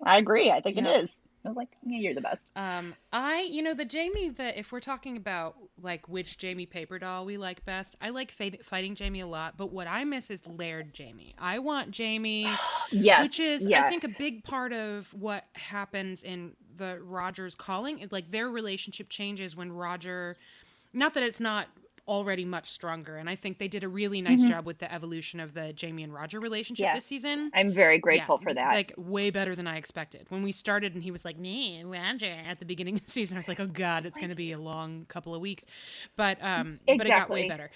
I agree. I think it yeah. is. I was like, yeah, you're the best. The Jamie that if we're talking about like which Jamie paper doll we like best, I like fighting Jamie a lot. But what I miss is layered Jamie. I want Jamie, which Yes, is I think a yes. big part of what happens in the Rogers calling. Like their relationship changes when Roger. Not that it's not already much stronger, and I think they did a really nice Hmm. job with the evolution of the Jamie and Roger relationship this Yes, season. I'm very Yeah, grateful for that. like way better than I expected. When we started and he was like, "Me, Roger," at the beginning of the season, I was like, "Oh God, it's going to be a long couple of weeks," but it got way Exactly. better.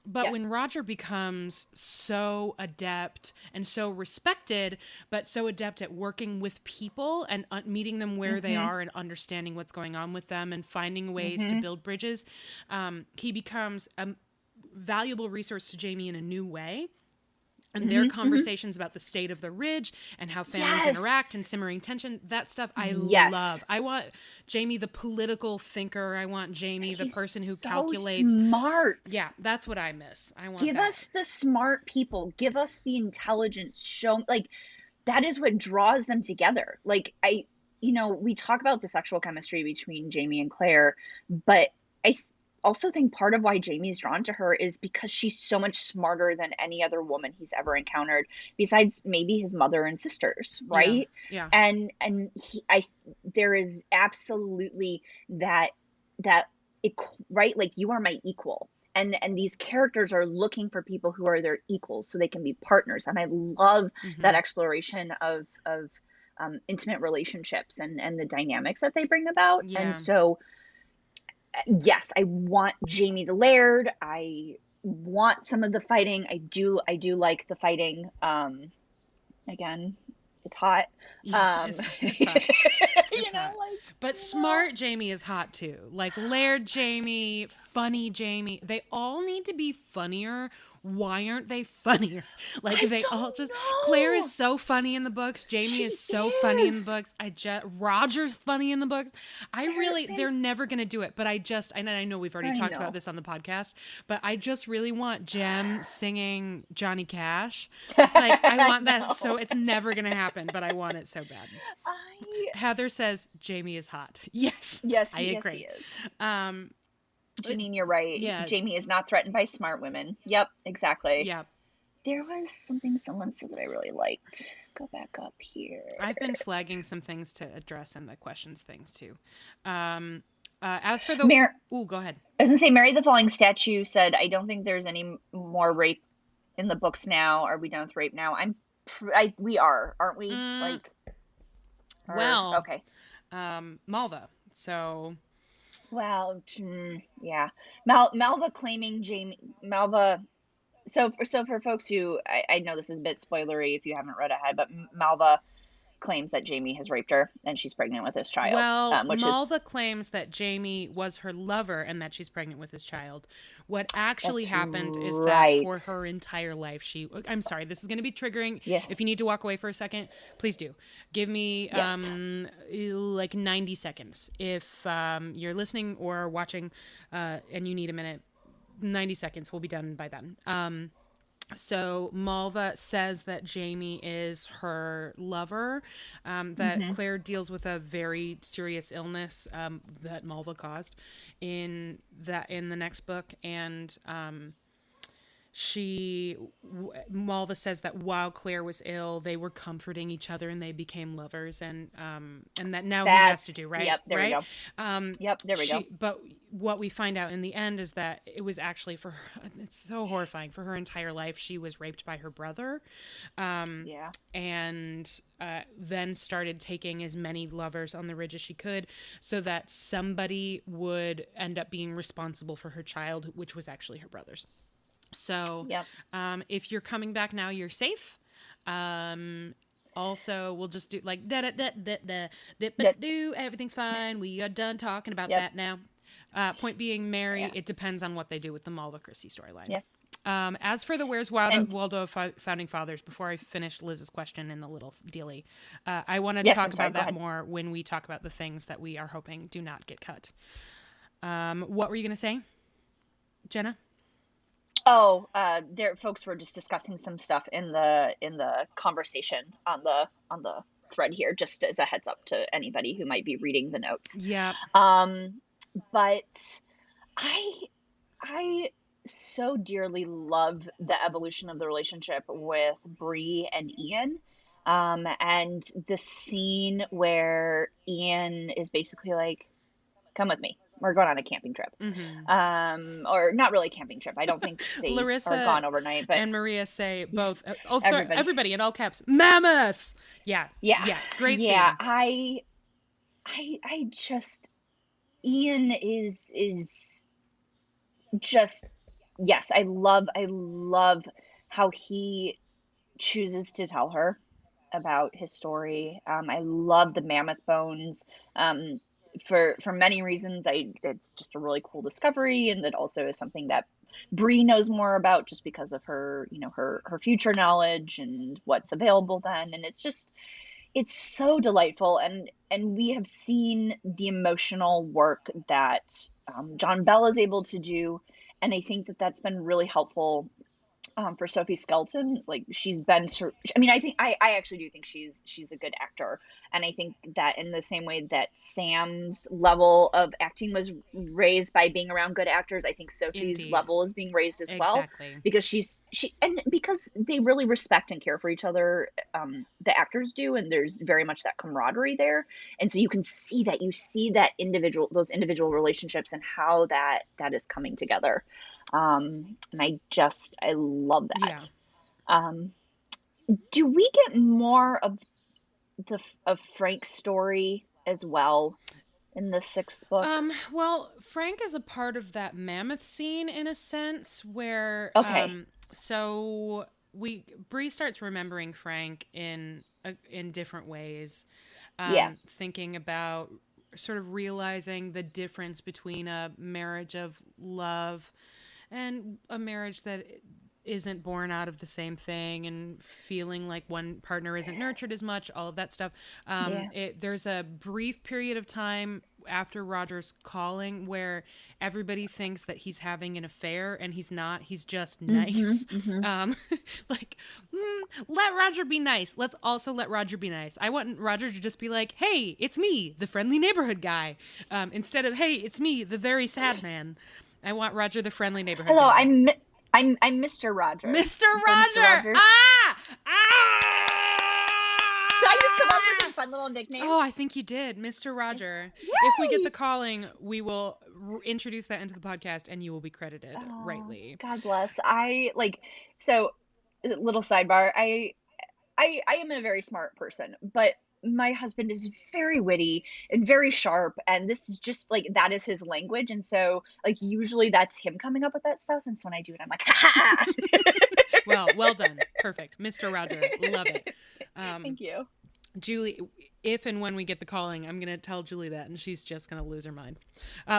But when Yes. Roger becomes so adept and so respected, but so adept at working with people and meeting them where they Hmm. are and understanding what's going on with them and finding ways to Hmm. build bridges, he becomes a valuable resource to Jamie in a new way, and their Hmm. Hmm. conversations about the state of the ridge and how families interact and Yes. simmering tension, that stuff I Yes. love. I want Jamie the political thinker. I want Jamie the He's person who so calculates. smart. Yeah, that's what I miss. I want Give that. us the smart people. Give us the intelligence. Show like that is what draws them together. Like we talk about the sexual chemistry between Jamie and Claire, but also think part of why Jamie's drawn to her is because she's so much smarter than any other woman he's ever encountered, besides maybe his mother and sisters, Yeah, right? yeah. And there is absolutely that that right, like you are my equal. And these characters are looking for people who are their equals so they can be partners. And I love that Hmm. exploration of intimate relationships and the dynamics that they bring about. And Yeah. so yes, I want Jamie the Laird. I want some of the fighting. I do like the fighting. Again, it's hot. Yeah, Um, it's hot. It's hot. like But smart Jamie is hot too. Like layered smart Jamie Jamie, is so funny Jamie. They all need to be funnier. Why aren't they funnier? Like I they all don't just Claire is know. so funny in the books. Jamie She is so funny in the is. books. Roger's funny in the books. They They're never going to do it, but I know we've already I talked about know. this on the podcast, but I just really want Jem singing Johnny Cash. Like I I want that, so know. it's never going to happen, but I want it so bad. I Heather says Jamie is hot. Yes, Yes, I yes he agree. is. Um, Janine, you're right. yeah, Jamie is not threatened by smart women. Yep, exactly. yeah. There was something someone said that I really liked. Go back up here. I've been flagging some things to address in the questions things too. As for the, Mar- ooh, go ahead. I was gonna say, Mary the Falling Statue said, "I don't think there's any more rape in the books now. Are we done with rape now?" We are, aren't we? Mm, Like, well, okay. Malva. So Well, yeah. Malva claiming Jamie Malva. So for folks who I know this is a bit spoilery if you haven't read ahead, but Malva claims that Jamie has raped her and she's pregnant with this child, well, which is Malva claims that Jamie was her lover and that she's pregnant with his child. What actually that's happened is that for right. her entire life, I'm sorry, this is going to be triggering. Yes. If you need to walk away for a second, please do. Give me Yes. like 90 seconds. If you're listening or watching and you need a minute, 90 seconds. We'll be done by then. So Malva says that Jamie is her lover, that Hmm. Claire deals with a very serious illness that Malva caused in the next book, and Malva says that while Claire was ill, they were comforting each other and they became lovers, and that now he has to do Yep, there we right. go. Yep, there we go. But what we find out in the end is that it was actually it's so horrifying. For her entire life, she was raped by her brother, Yeah. and then started taking as many lovers on the ridge as she could, so that somebody would end up being responsible for her child, which was actually her brother's. So, Yep. if you're coming back now, you're safe. Also, we'll just do like da da da da da da That do. Everything's fine. We are done talking about yep. that now. Point being, Mary, Yeah. it depends on what they do with the Malva Christie storyline. Yeah. As for the Where's Waldo Founding Fathers, before I finish Liz's question in the little dealie, I want to talk about that more when we talk about the things that we are hoping do not get cut. What were you going to say, Jenna? Oh, there, folks were just discussing some stuff in the conversation on the thread here, just as a heads up to anybody who might be reading the notes. Yeah. But I so dearly love the evolution of the relationship with Bree and Ian. And the scene where Ian is basically like, come with me. We're going on a camping trip. Mm-hmm. Or not really a camping trip. I don't think they Larissa are gone overnight. But and Maria say both. Yes, everybody in all caps. Mammoth. Yeah. Great scene. Yeah. I just, Ian is just, yes. I love how he chooses to tell her about his story. I love the mammoth bones. For many reasons, it's just a really cool discovery, and that also is something that Bree knows more about just because of her, her future knowledge and what's available then. And it's so delightful, and we have seen the emotional work that John Bell is able to do, and I think that that's been really helpful. For Sophie Skelton, like she's been, I actually do think she's a good actor, and I think that in the same way that Sam's level of acting was raised by being around good actors, I think Sophie's level is being raised as well, because and because they really respect and care for each other, the actors do, and there's very much that camaraderie there, and so you see that those individual relationships and how that is coming together. And I love that. Yeah. Do we get more of Frank's story as well in the 6th book? Well, Frank is a part of that mammoth scene in a sense where, so Bree starts remembering Frank in different ways. Thinking about sort of realizing the difference between a marriage of love and a marriage that isn't born out of the same thing, and feeling like one partner isn't nurtured as much, all of that stuff. There's a brief period of time after Roger's calling where everybody thinks that he's having an affair, and he's not. He's just nice. Let Roger be nice. Let's also let Roger be nice. I want Roger to just be like, hey, it's me, the friendly neighborhood guy. Instead of, hey, it's me, the very sad man. I want Roger, the friendly neighborhood guy. I'm Mr. Roger. Mr. Roger! Did I just come up with a fun little nickname? Oh, I think you did. Mr. Roger. Yay! If we get the calling, we will introduce that into the podcast, and you will be credited rightly. God bless. So, little sidebar. I am a very smart person, but my husband is very witty and very sharp, and this is just that is his language, and so usually that's him coming up with that stuff, and so when I do it, I'm like, ha ha. Well done. Perfect. Mr. Roger. Love it. Thank you. Julie, if and when we get the calling, I'm going to tell Julie that, and she's just going to lose her mind.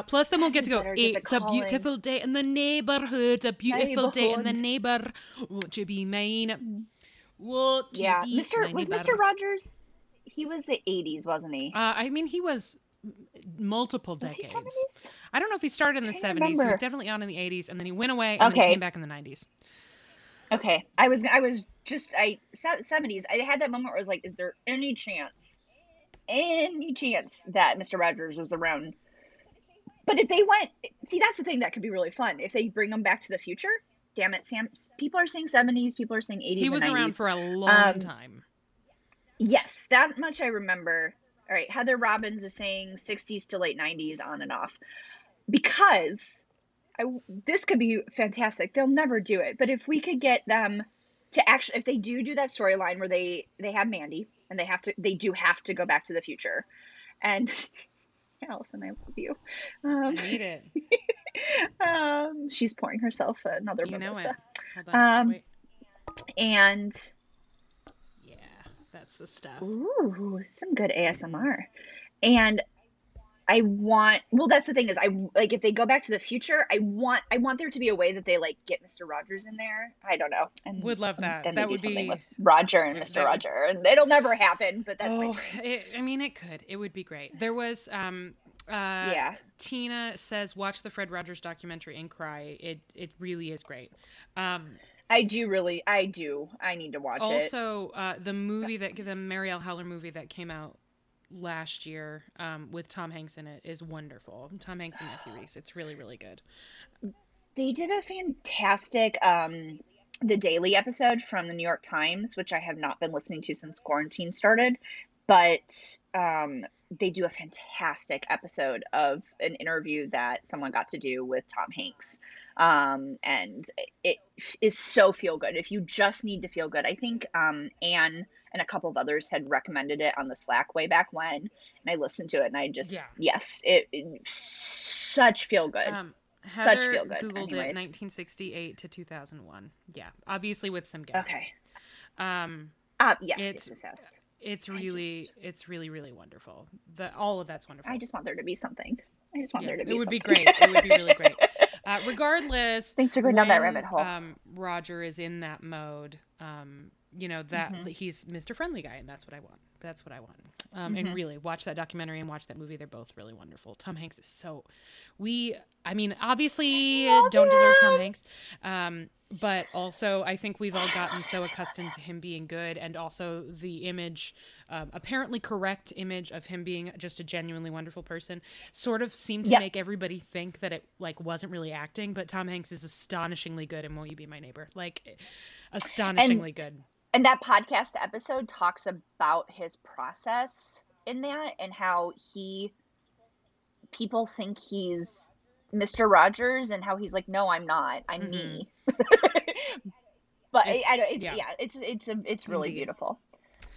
Plus, then we'll get to go, it's a beautiful day in the neighborhood, a beautiful day in the neighbor. Won't you be mine? Won't you be Mr. Rogers? He was the 80s, wasn't he? He was multiple decades. Was he 70s? I don't know if he started in the 70s. He was definitely on in the 80s, and then he went away, and then he came back in the 90s. Okay. I was just 70s. I had that moment where I was like, is there any chance that Mr. Rogers was around? But if they that's the thing that could be really fun. If they bring him back to the future, damn it, Sam. People are saying 70s, people are saying 80s. He was and 90s. Around for a long time. Yes, that much I remember. All right, Heather Robbins is saying 60s to late 90s on and off. Because this could be fantastic. They'll never do it. But if we could get them to actually, if they do that storyline where they have Mandy and they do have to go back to the future. And Allison, I love you. I need it. She's pouring herself another mimosa. Hold on, wait. And that's the stuff. Ooh, some good ASMR. And well, that's the thing is I like if they go back to the future, I want there to be a way that they like get Mr. Rogers in there. I don't know. Would love And that. then they That do would something with be Roger and Mr. that would. Roger. And it'll never happen, but that's my Oh, dream. I mean, it could. It would be great. There was Yeah. Tina says watch the Fred Rogers documentary and cry. It really is great. Um, I do. I need to watch it. Also, the Marielle Heller movie that came out last year with Tom Hanks in it is wonderful. Tom Hanks and Matthew Reese. It's really, really good. They did a fantastic The Daily episode from the New York Times, which I have not been listening to since quarantine started, but they do a fantastic episode of an interview that someone got to do with Tom Hanks. And it is so feel good. If you just need to feel good, I think Anne and a couple of others had recommended it on the Slack way back when, and I listened to it, and I just yes, it such feel good. Such Heather feel good. Googled Anyways. it 1968 to 2001. Yeah, obviously with some gaps. Okay. Yes. It's really, really wonderful. All of that's wonderful. I just want there to be something. I just want there to be. It would something. be great. It would be really great. Regardless, thanks for going down that rabbit hole. Roger is in that mode. That he's Mr. Friendly Guy, and that's what I want. That's what I want. And really, watch that documentary and watch that movie. They're both really wonderful. Tom Hanks is so. Obviously, don't deserve Tom Hanks. But also, I think we've all gotten so accustomed to him being good, and also the image, apparently correct image of him being just a genuinely wonderful person, sort of seemed to make everybody think that it wasn't really acting. But Tom Hanks is astonishingly good in Won't You Be My Neighbor? Astonishingly good. And that podcast episode talks about his process in that and how people think he's Mr. Rogers and how he's like, no, I'm not. I'm me. But it's really beautiful.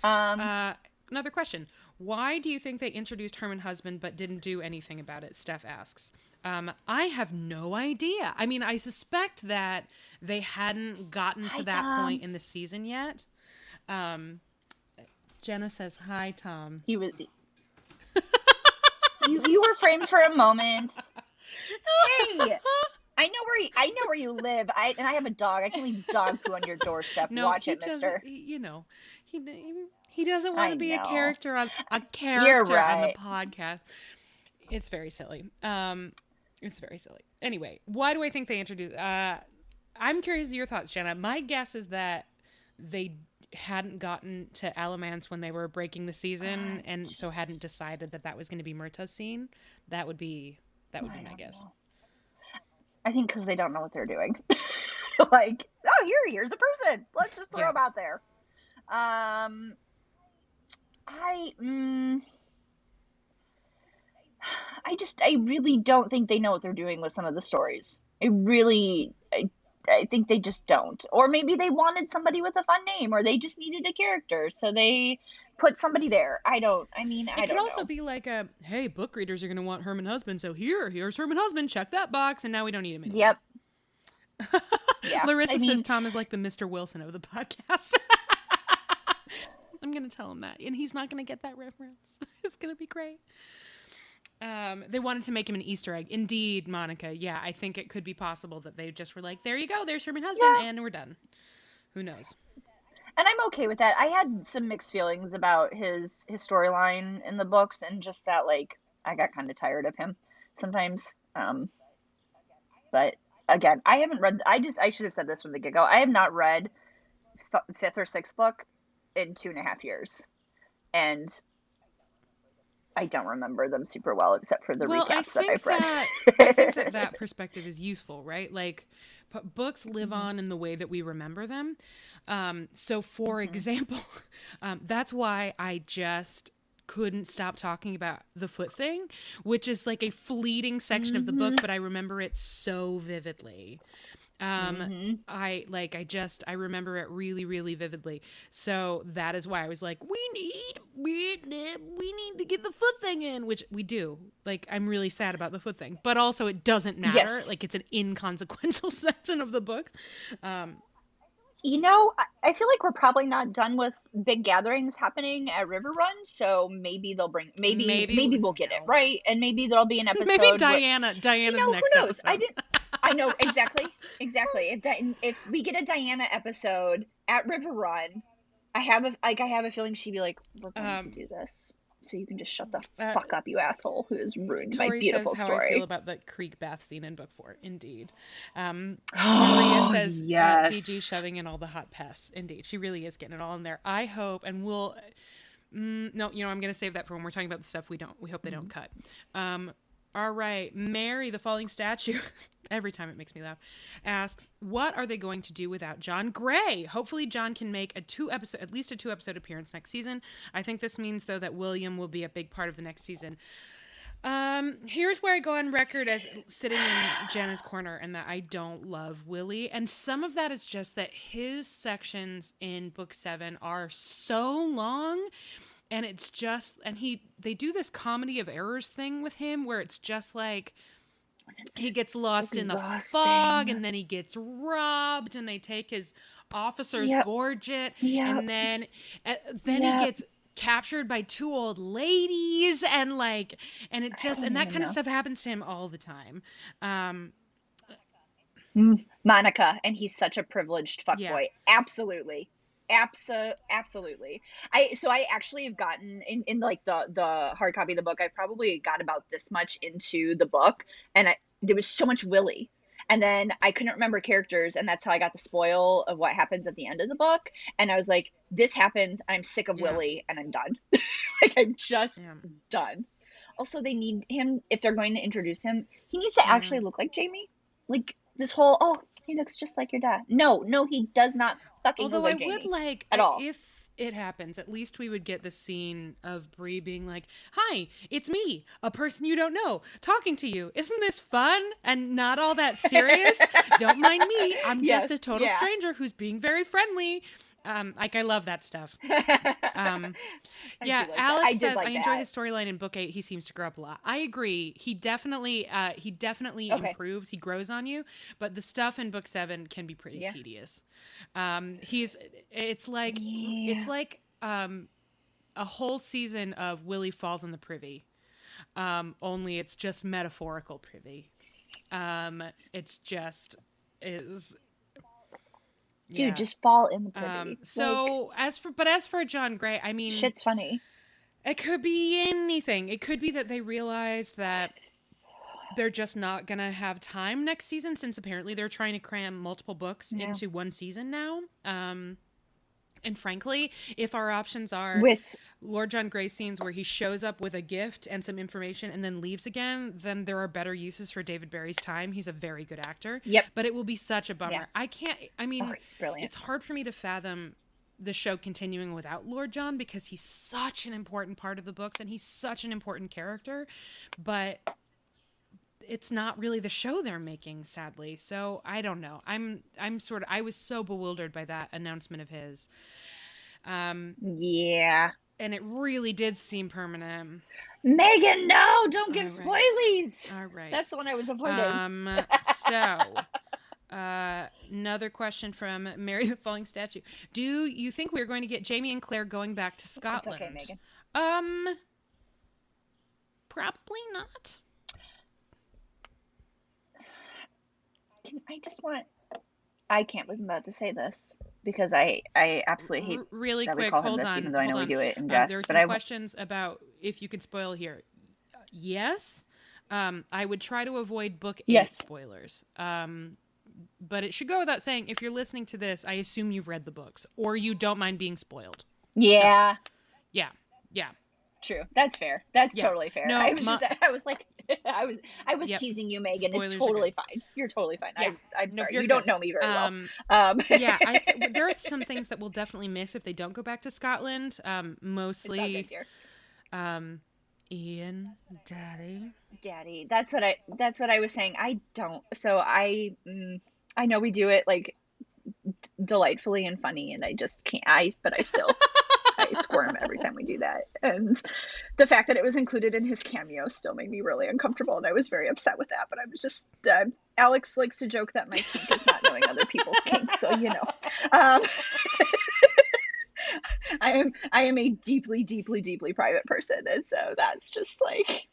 Another question. Why do you think they introduced Herman Husband but didn't do anything about it? Steph asks. I have no idea. I suspect that they hadn't gotten to that point in the season yet. Jenna says, hi, Tom. He was... you were framed for a moment. Hey, I know where you live. I have a dog. I can leave dog poo on your doorstep. No, watch it, mister. He doesn't want to be a character on the podcast. It's very silly. Anyway, why do I think they introduced? I'm curious of your thoughts, Jenna. My guess is that they hadn't gotten to Alamance when they were breaking the season, and so hadn't decided that was going to be Myrta's scene. That would be my guess. I think because they don't know what they're doing. Here's a person. Let's just throw him out there. I really don't think they know what they're doing with some of the stories. I think they just don't. Or maybe they wanted somebody with a fun name, or they just needed a character, so they put somebody there. I don't know. It could also be like hey, book readers are going to want Herman Husband, so here's Herman Husband, check that box, and now we don't need him anymore. Yep. Yeah. Larissa says Tom is like the Mr. Wilson of the podcast. I'm going to tell him that, and he's not going to get that reference. It's going to be great. They wanted to make him an Easter egg. Indeed, Monica. Yeah, I think it could be possible that they just were like, there you go, there's Herman Husband, and we're done. Who knows? And I'm okay with that. I had some mixed feelings about his storyline in the books, and just that, I got kind of tired of him sometimes. But again, I haven't read, I should have said this from the get-go. I have not read fifth or sixth book in 2.5 years. And I don't remember them super well, except for the recaps that I've read. I think that perspective is useful, right? Books live on in the way that we remember them. So, for example, that's why I just couldn't stop talking about the foot thing, which is like a fleeting section of the book, but I remember it so vividly. I remember it really, really vividly. So that is why I was like, we need to get the foot thing in, which we do. I'm really sad about the foot thing, but also it doesn't matter. Yes. It's an inconsequential section of the book. I feel like we're probably not done with big gatherings happening at River Run, so maybe they'll bring Maybe maybe we'll get it no. right, and maybe there'll be an Maybe episode where Diana's next who knows? episode. I know exactly. If we get a Diana episode at River Run, I have a feeling she'd be like, "We're going to do this, so you can just shut the fuck up, you asshole, who has ruined my Tori beautiful says how story." I feel about the creek bath scene in book 4. Indeed. Maria Oh, says yes. DG shoving in all the hot pests. Indeed, she really is getting it all in there. I hope, and we'll. No, I'm going to save that for when we're talking about the stuff we hope they don't cut. All right, Mary, the falling statue, every time it makes me laugh, asks, what are they going to do without John Gray? Hopefully John can make at least a 2-episode appearance next season. I think this means, though, that William will be a big part of the next season. Here's where I go on record as sitting in Jenna's corner and that I don't love Willie. And some of that is just that his sections in book 7 are so long. And it's just, they do this comedy of errors thing with him where it's just like, he gets lost in the fog and then he gets robbed and they take his officer's gorget and then he gets captured by 2 old ladies and it just, and that kind of stuff happens to him all the time. Monica, and he's such a privileged fuckboy. Absolutely. Absolutely. I actually have gotten in like the hard copy of the book, I probably got about this much into the book, and there was so much Willie, and then I couldn't remember characters, and that's how I got the spoil of what happens at the end of the book, and I was like, this happens, I'm sick of Willie, and I'm done. Like, I'm just done. Also, they need him, if they're going to introduce him, he needs to actually look like Jamie. Like, this whole, he looks just like your dad. No, he does not fucking Although look like I Jamie would like, at all. if it happens, at least we would get the scene of Bree being like, hi, it's me, a person you don't know, talking to you. Isn't this fun? And not all that serious. Don't mind me. I'm just a total stranger who's being very friendly. I love that stuff. Alex says, I enjoy his storyline in book 8. He seems to grow up a lot. I agree. He definitely improves. He grows on you, but the stuff in book 7 can be pretty tedious. It's like a whole season of Willie falls in the privy. Only it's just metaphorical privy. It's just is. Dude, just fall in the privy. So as for John Gray, I mean, shit's funny. It could be anything. It could be that they realized that they're just not gonna have time next season, since apparently they're trying to cram multiple books into one season now. And frankly, if our options are with Lord John Grey scenes where he shows up with a gift and some information and then leaves again, then there are better uses for David Barry's time. He's a very good actor. Yep. But it will be such a bummer. Yeah. He's brilliant. It's hard for me to fathom the show continuing without Lord John because he's such an important part of the books and he's such an important character. But it's not really the show they're making, sadly. So I don't know. I was so bewildered by that announcement of his. Yeah. And it really did seem permanent. Megan, no, don't give spoilies. All right. That's the one I was avoiding. Another question from Mary the Falling Statue. Do you think we're going to get Jamie and Claire going back to Scotland? It's okay, Megan. Probably not. I can't believe I'm about to say this because I absolutely hate really that quick. we call Hold him this, on, even though I know hold we on. do it in jest. There are but some questions about if you can spoil here. Yes, I would try to avoid book 8 spoilers. But it should go without saying, if you're listening to this, I assume you've read the books or you don't mind being spoiled. Yeah. So, yeah. True. That's fair. That's totally fair. No, I was teasing you, Megan. Spoilers, it's totally fine. You're totally fine. Yeah. I'm sorry. You don't know me very well. There are some things that we'll definitely miss if they don't go back to Scotland. Mostly, Ian, Daddy. That's what I was saying. I don't. So I know we do it like delightfully and funny, and I just can't. But I still. I squirm every time we do that. And the fact that it was included in his cameo still made me really uncomfortable. And I was very upset with that. But I was just, Alex likes to joke that my kink is not knowing other people's kinks, so Um, I am a deeply, deeply, deeply private person, and so that's just like.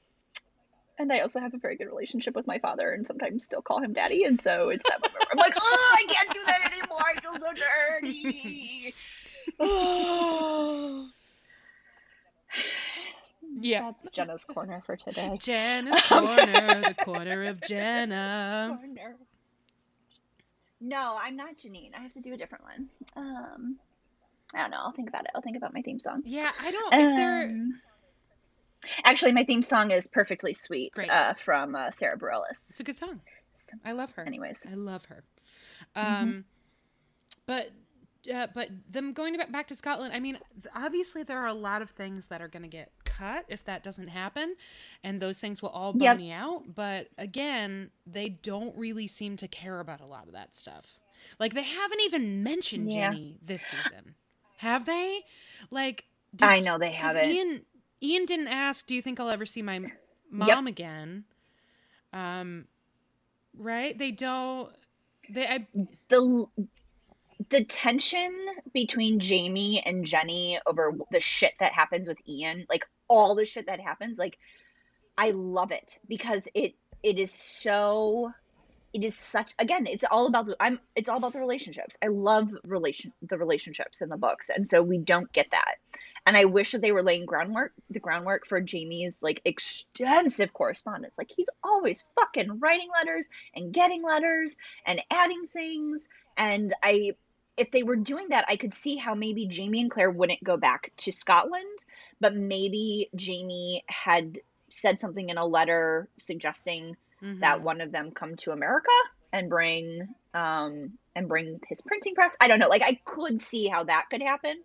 And I also have a very good relationship with my father, and sometimes still call him daddy. And so it's that moment where I'm like, oh, I can't do that anymore. I feel so dirty. Oh. Yeah. That's Jenna's corner for today. Jenna's corner, the corner of Jenna. Corner. No, I'm not Janine. I have to do a different one. I don't know. I'll think about it. I'll think about my theme song. Yeah, I don't. If they're actually, my theme song is "Perfectly Sweet" Great. From Sarah Bareilles. It's a good song. I love her. Anyways, I love her. But them going back to Scotland, I mean, obviously there are a lot of things that are going to get cut if that doesn't happen, and those things will all bum me out. But again, they don't really seem to care about a lot of that stuff. Like, they haven't even mentioned Jenny this season, have they? Like, I know they haven't. Ian didn't ask, "Do you think I'll ever see my mom again?" Right? They don't. The tension between Jamie and Jenny over the shit that happens with Ian, like all the shit that happens, like I love it because it is so. It is such, again, it's all about the relationships. I love the relationships in the books. And so we don't get that. And I wish that they were laying the groundwork for Jamie's like extensive correspondence. Like, he's always fucking writing letters and getting letters and adding things. And if they were doing that, I could see how maybe Jamie and Claire wouldn't go back to Scotland, but maybe Jamie had said something in a letter suggesting that one of them come to America and bring his printing press. I don't know. Like, I could see how that could happen.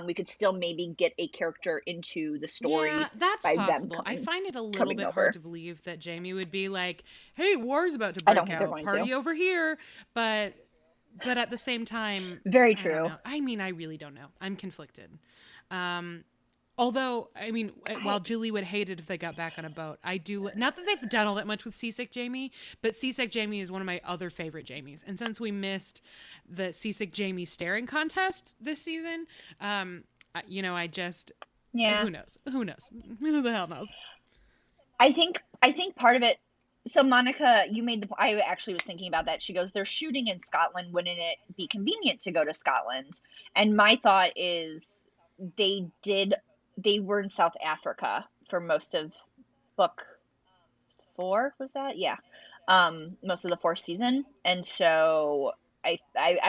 We could still maybe get a character into the story. Yeah, that's possible. I find it a little bit hard to believe that Jamie would be like, "Hey, war's about to break out. Party over here." But at the same time, very true. I mean, I really don't know. I'm conflicted. Although, I mean, while Julie would hate it if they got back on a boat, I do. Not that they've done all that much with Seasick Jamie, but Seasick Jamie is one of my other favorite Jamies. And since we missed the Seasick Jamie staring contest this season, I just, who knows? Who knows? Who the hell knows? I think part of it. So Monica, I actually was thinking about that. She goes, "They're shooting in Scotland. Wouldn't it be convenient to go to Scotland?" And my thought is, they were in South Africa for most of book 4, was that? Yeah. Most of the 4th season. And so I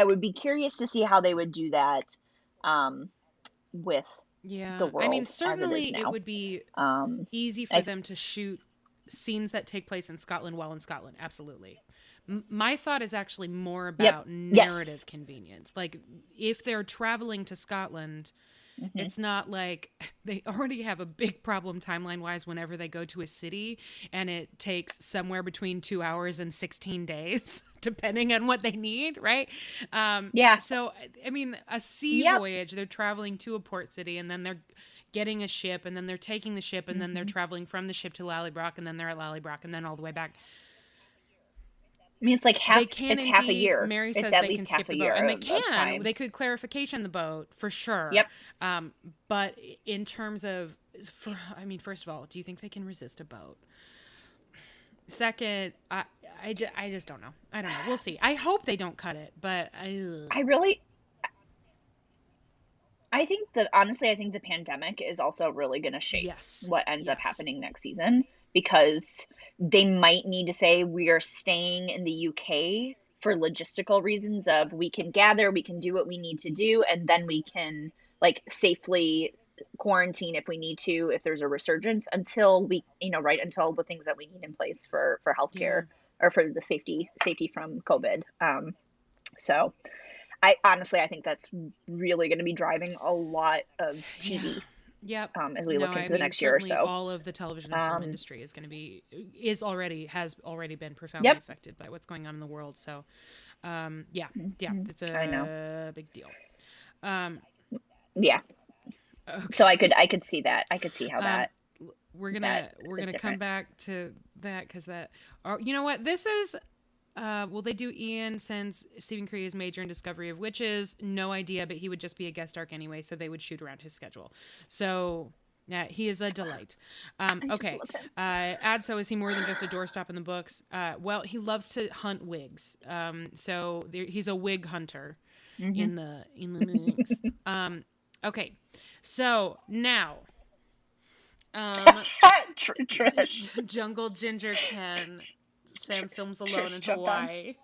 would be curious to see how they would do that with the world. I mean, certainly it would be easy for them to shoot scenes that take place in Scotland while in Scotland. Absolutely. My thought is actually more about narrative convenience. Like, if they're traveling to Scotland, it's not like they already have a big problem timeline-wise whenever they go to a city, and it takes somewhere between 2 hours and 16 days, depending on what they need, right? So, I mean, a sea voyage, they're traveling to a port city, and then they're getting a ship, and then they're taking the ship, and then they're traveling from the ship to Lallybroch, and then they're at Lallybroch, and then all the way back. I mean, it's like half a year. Mary says they can skip the boat, and they can. They could clarification the boat for sure. Yep. But in terms of, first of all, do you think they can resist a boat? Second, I just don't know. I don't know. We'll see. I hope they don't cut it, but honestly, I think the pandemic is also really going to shape what ends up happening next season, because they might need to say, we are staying in the UK for logistical reasons of, we can gather, we can do what we need to do, and then we can like safely quarantine if we need to, if there's a resurgence, until we, until the things that we need in place for healthcare or for the safety from COVID. So I think that's really going to be driving a lot of TV. Yep. As we look into the next year or so, all of the television and film industry is going to be, has already been profoundly affected by what's going on in the world. So, it's a big deal. Okay. So I could see that. I could see how that. We're gonna come back to that, because you know what, this is Will they do Ian since Stephen Cree's major in Discovery of Witches? No idea, but he would just be a guest arc anyway, so they would shoot around his schedule. So, yeah, he is a delight. I just Okay. love him. Adso, is he more than just a doorstop in the books? Well, he loves to hunt wigs. So he's a wig hunter in the books. Okay. So now, Trish. Jungle Ginger Ken. Sam films alone Trish in jumped on. Hawaii.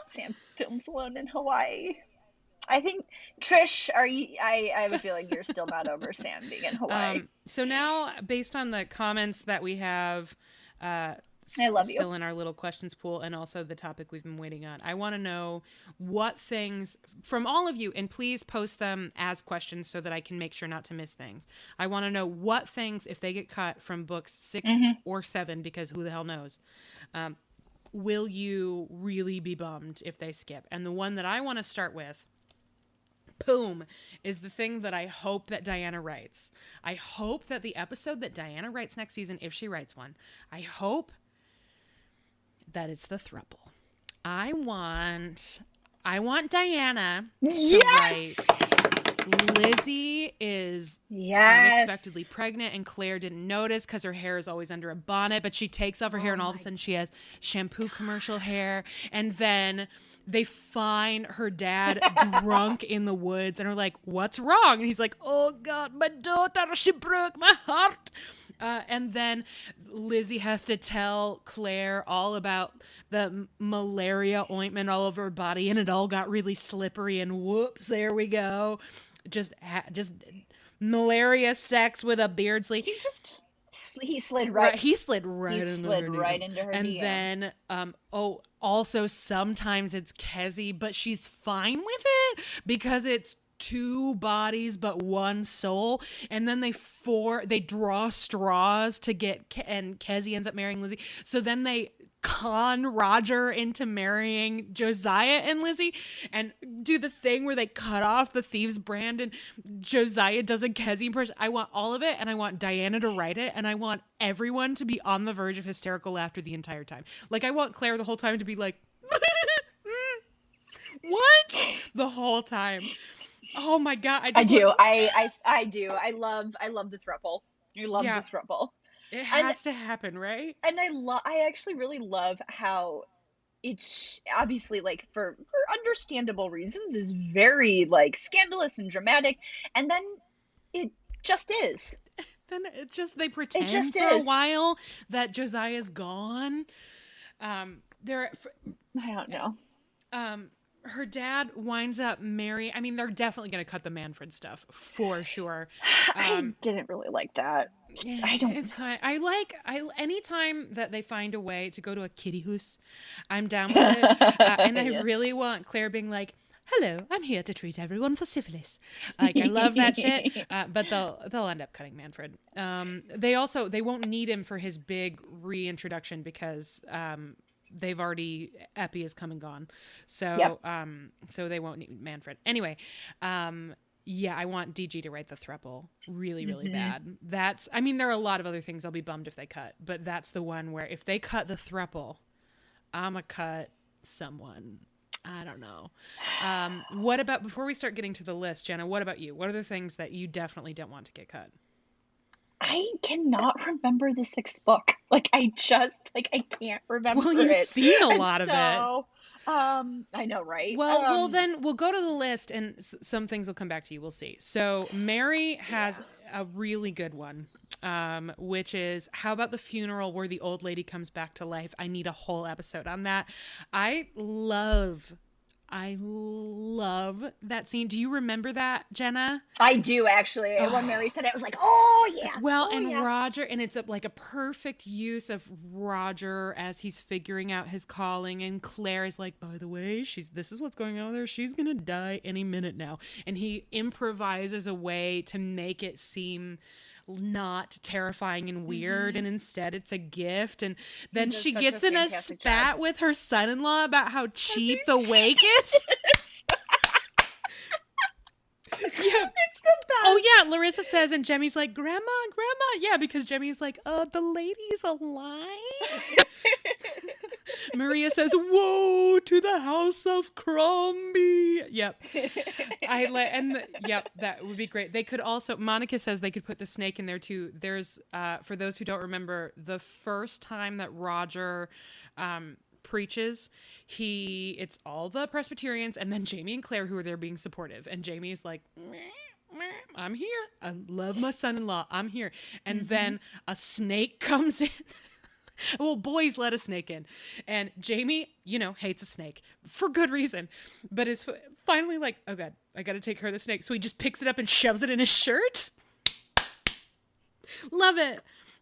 Sam films alone in Hawaii. I think Trish, are you? I have a feeling you're still not over Sam being in Hawaii. So now, based on the comments that we have, I love you. Still in our little questions pool, and also the topic we've been waiting on, I want to know what things from all of you, and please post them as questions so that I can make sure not to miss things. I want to know what things, if they get cut from books 6 or 7, because who the hell knows, will you really be bummed if they skip? And the one that I want to start with, boom, is the thing that I hope that Diana writes. I hope that the episode that Diana writes next season, if she writes one, I hope that it's the throuple. I want Diana to write Lizzie is unexpectedly pregnant and Claire didn't notice because her hair is always under a bonnet, but she takes off her hair and all of a sudden she has shampoo commercial hair, and then they find her dad drunk in the woods and are like, what's wrong? And he's like, oh God, my daughter, she broke my heart. And then Lizzie has to tell Claire all about the malaria ointment all over her body, and it all got really slippery, and whoops, there we go. Just malaria sex with a beard sleeve. He slid right. He slid right into her And DM. then, also sometimes it's Kezi, but she's fine with it because it's 2 bodies but 1 soul, and then they draw straws to get and Kezi ends up marrying Lizzie, so then they con Roger into marrying Josiah and Lizzie and do the thing where they cut off the thieves brand and Josiah does a Kezi impression. I want all of it, and I want Diana to write it, and I want everyone to be on the verge of hysterical laughter the entire time. Like, I want Claire the whole time to be like what? The whole time. Oh my God. I do. I love the throuple. You love the throuple. It has to happen, right? And I actually really love how it's obviously, like, for understandable reasons, is very, like, scandalous and dramatic, and then it just is. Then they pretend for a while that Josiah's gone. I don't know. Her dad winds up marrying. I mean, they're definitely going to cut the Manfred stuff for sure. I didn't really like that. I don't. It's fine. Anytime that they find a way to go to a kitty house, I'm down with it. And I really want Claire being like, hello, I'm here to treat everyone for syphilis. Like, I love that shit. But they'll end up cutting Manfred. They won't need him for his big reintroduction because they've already Epi has come and gone. So so they won't need Manfred. Anyway, I want DG to write the throuple really, really bad. There are a lot of other things I'll be bummed if they cut, but that's the one where if they cut the throuple, I'ma cut someone. I don't know. What about, before we start getting to the list, Jenna, what about you? What are the things that you definitely don't want to get cut? I cannot remember the 6th book. Like, I can't remember it. Well, you've seen a lot of it. I know, right? Well, then we'll go to the list, and some things will come back to you. We'll see. So Mary has a really good one, which is, how about the funeral where the old lady comes back to life? I need a whole episode on that. I love that scene. Do you remember that, Jenna? I do, actually. When Mary said it, I was like, oh, yeah. Well, Roger, and it's like a perfect use of Roger as he's figuring out his calling. And Claire is like, by the way, this is what's going on with her. She's going to die any minute now. And he improvises a way to make it seem not terrifying and weird, and instead it's a gift. And then she gets in a spat with her son-in-law about how cheap the wake is. Yeah. It's the best. Oh yeah, Larissa says, and Jemmy's like, Grandma. Yeah, because Jemmy's like, the lady's alive. Maria says, "Woe to the house of Crombie." Yep. Yep, that would be great. They could also, Monica says they could put the snake in there too. There's, for those who don't remember, the first time that Roger preaches, it's all the Presbyterians and then Jamie and Claire who are there being supportive. And Jamie's like, meh, meh, I'm here. I love my son-in-law. I'm here. And then a snake comes in. Well, boys let a snake in. And Jamie, hates a snake for good reason. But is finally like, oh God, I got to take care of the snake. So he just picks it up and shoves it in his shirt. Love it.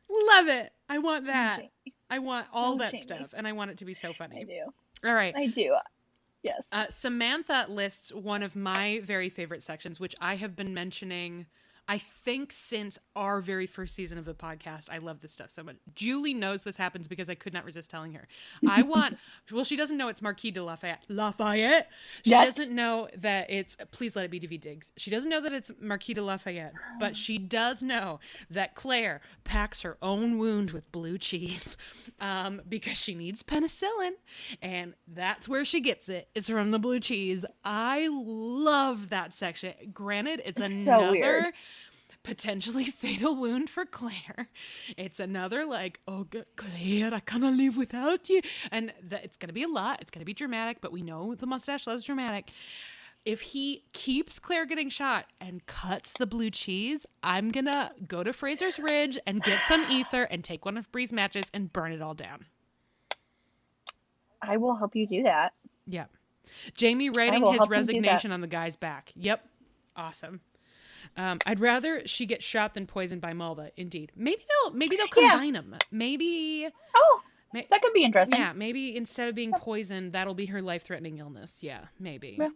Love it. I want that. I want all that stuff. And I want it to be so funny. I do. All right. I do. Yes. Samantha lists one of my very favorite sections, which I have been mentioning, I think, since our very first season of the podcast. I love this stuff so much. Julie knows this happens because I could not resist telling her. She doesn't know it's Marquis de Lafayette. She doesn't know that it's, please let it be David Diggs. She doesn't know that it's Marquis de Lafayette, but she does know that Claire packs her own wound with blue cheese because she needs penicillin, and that's where she gets it. It's from the blue cheese. I love that section. Granted, it's another potentially fatal wound for Claire. It's another like, oh God, Claire, I cannot live without you. And it's going to be a lot. It's going to be dramatic, but we know the mustache loves dramatic. If he keeps Claire getting shot and cuts the blue cheese, I'm going to go to Fraser's Ridge and get some ether and take one of Bree's matches and burn it all down. I will help you do that. Yeah. Jamie writing his resignation on the guy's back. Yep. Awesome. I'd rather she get shot than poisoned by Malva. Indeed. Maybe they'll combine them. Maybe. Oh, that could be interesting. Yeah. Maybe instead of being poisoned, that'll be her life-threatening illness. Yeah. Maybe. Yeah,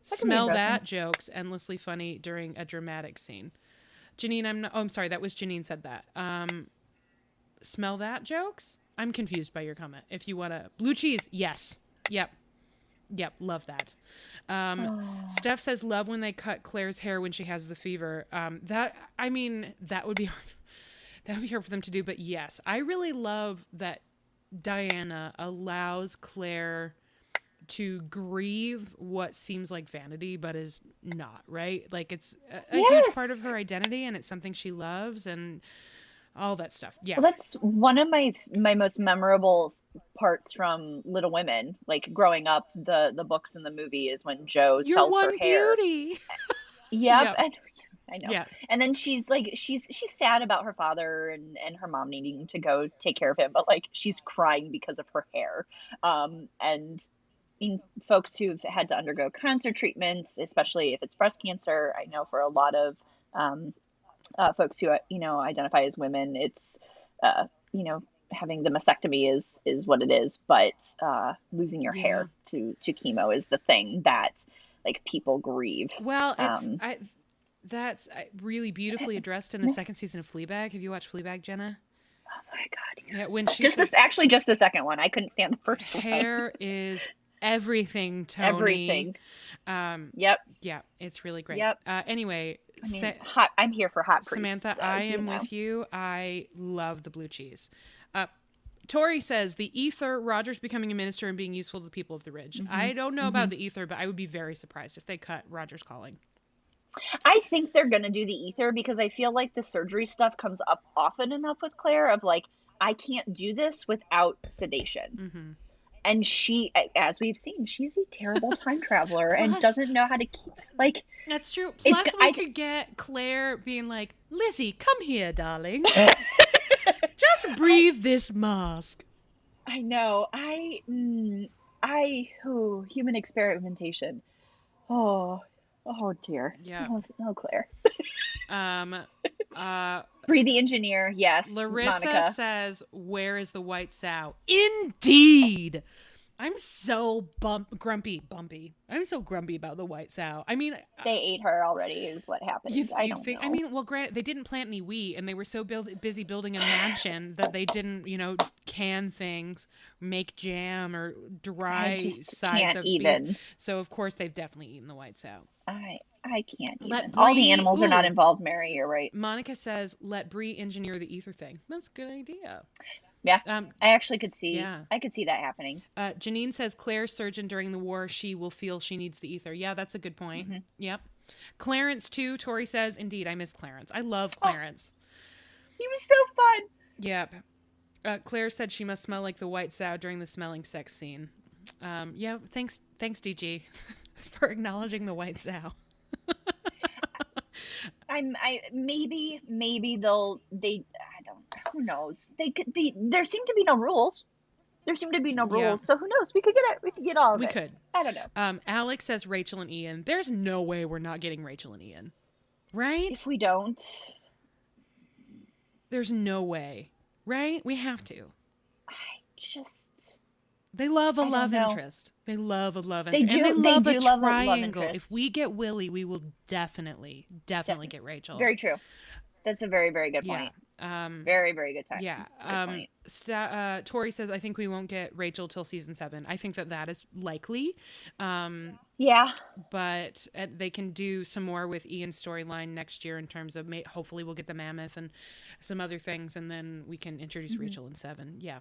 Smell that jokes endlessly funny during a dramatic scene. Janine, I'm sorry. That was Janine said that. Smell that jokes. I'm confused by your comment. If you want to blue cheese, yes. Yep. Love that. Steph says, love when they cut Claire's hair when she has the fever. That would be hard. That would be hard for them to do. But yes, I really love that Diana allows Claire to grieve what seems like vanity, but is not, right? Like it's a huge part of her identity, and it's something she loves and all that stuff. Yeah. Well, that's one of my most memorable parts from Little Women, like growing up. The books and the movie is when Jo sells her hair. Beauty. Yep. And I know. Yeah. And then she's like, she's sad about her father and her mom needing to go take care of him, but like she's crying because of her hair. And folks who've had to undergo cancer treatments, especially if it's breast cancer, I know for a lot of folks who identify as women, it's having the mastectomy is what it is, but losing your hair to chemo is the thing that like people grieve. Well, that's really beautifully addressed in the second season of Fleabag. Have you watched Fleabag, Jenna? Oh my God! Yes. Yeah, when she just the second one. I couldn't stand the first one. Hair is everything, Tony. Everything. Yep. Yeah, it's really great. Yep. Anyway, I'm here for hot priest. Samantha, I am with you. I love the blue cheese. Tori says the ether, Roger's becoming a minister and being useful to the people of the Ridge. Mm-hmm. I don't know about the ether, but I would be very surprised if they cut Roger's calling. I think they're going to do the ether because I feel like the surgery stuff comes up often enough with Claire of like, I can't do this without sedation. Mm-hmm. And she, as we've seen, she's a terrible time traveler and doesn't know how to keep, like... That's true. Plus, we could get Claire being like, Lizzie, come here, darling. Just breathe this mask. I know. Human experimentation. Oh dear. Yeah. Oh, Claire. Bree the engineer, yes. Larissa Monica says, where is the white sow? Indeed. I'm so grumpy. I'm so grumpy about the white sow. I mean, They ate her already is what happened. I don't know. I mean, well, granted, they didn't plant any wheat, and they were so busy building a mansion that they didn't, can things, make jam, or dry sides of beef. So, of course, they've definitely eaten the white sow. I can't even. All the animals are not involved, Mary. You're right. Monica says, let Bree engineer the ether thing. That's a good idea. Yeah, I actually could see. Yeah. I could see that happening. Janine says Claire's surgeon during the war. She will feel she needs the ether. Yeah, that's a good point. Mm-hmm. Yep. Clarence too. Tori says, indeed, I miss Clarence. I love Clarence. He was so fun. Yep. Claire said she must smell like the white sow during the smelling sex scene. Yeah. Thanks, DG, for acknowledging the white sow. Maybe who knows? There seem to be no rules. So who knows? We could get all of it. We could. I don't know. Alex says Rachel and Ian. There's no way we're not getting Rachel and Ian. Right? If we don't. There's no way. Right? We have to. They love a love interest. They love a love interest. And they love a triangle. If we get Willie, we will definitely get Rachel. Very true. That's a very, very good point. Very, very good time. Yeah. Tori says, I think we won't get Rachel till season 7. I think that is likely. Yeah. But they can do some more with Ian's storyline next year in terms of hopefully we'll get the mammoth and some other things, and then we can introduce Rachel in 7. Yeah.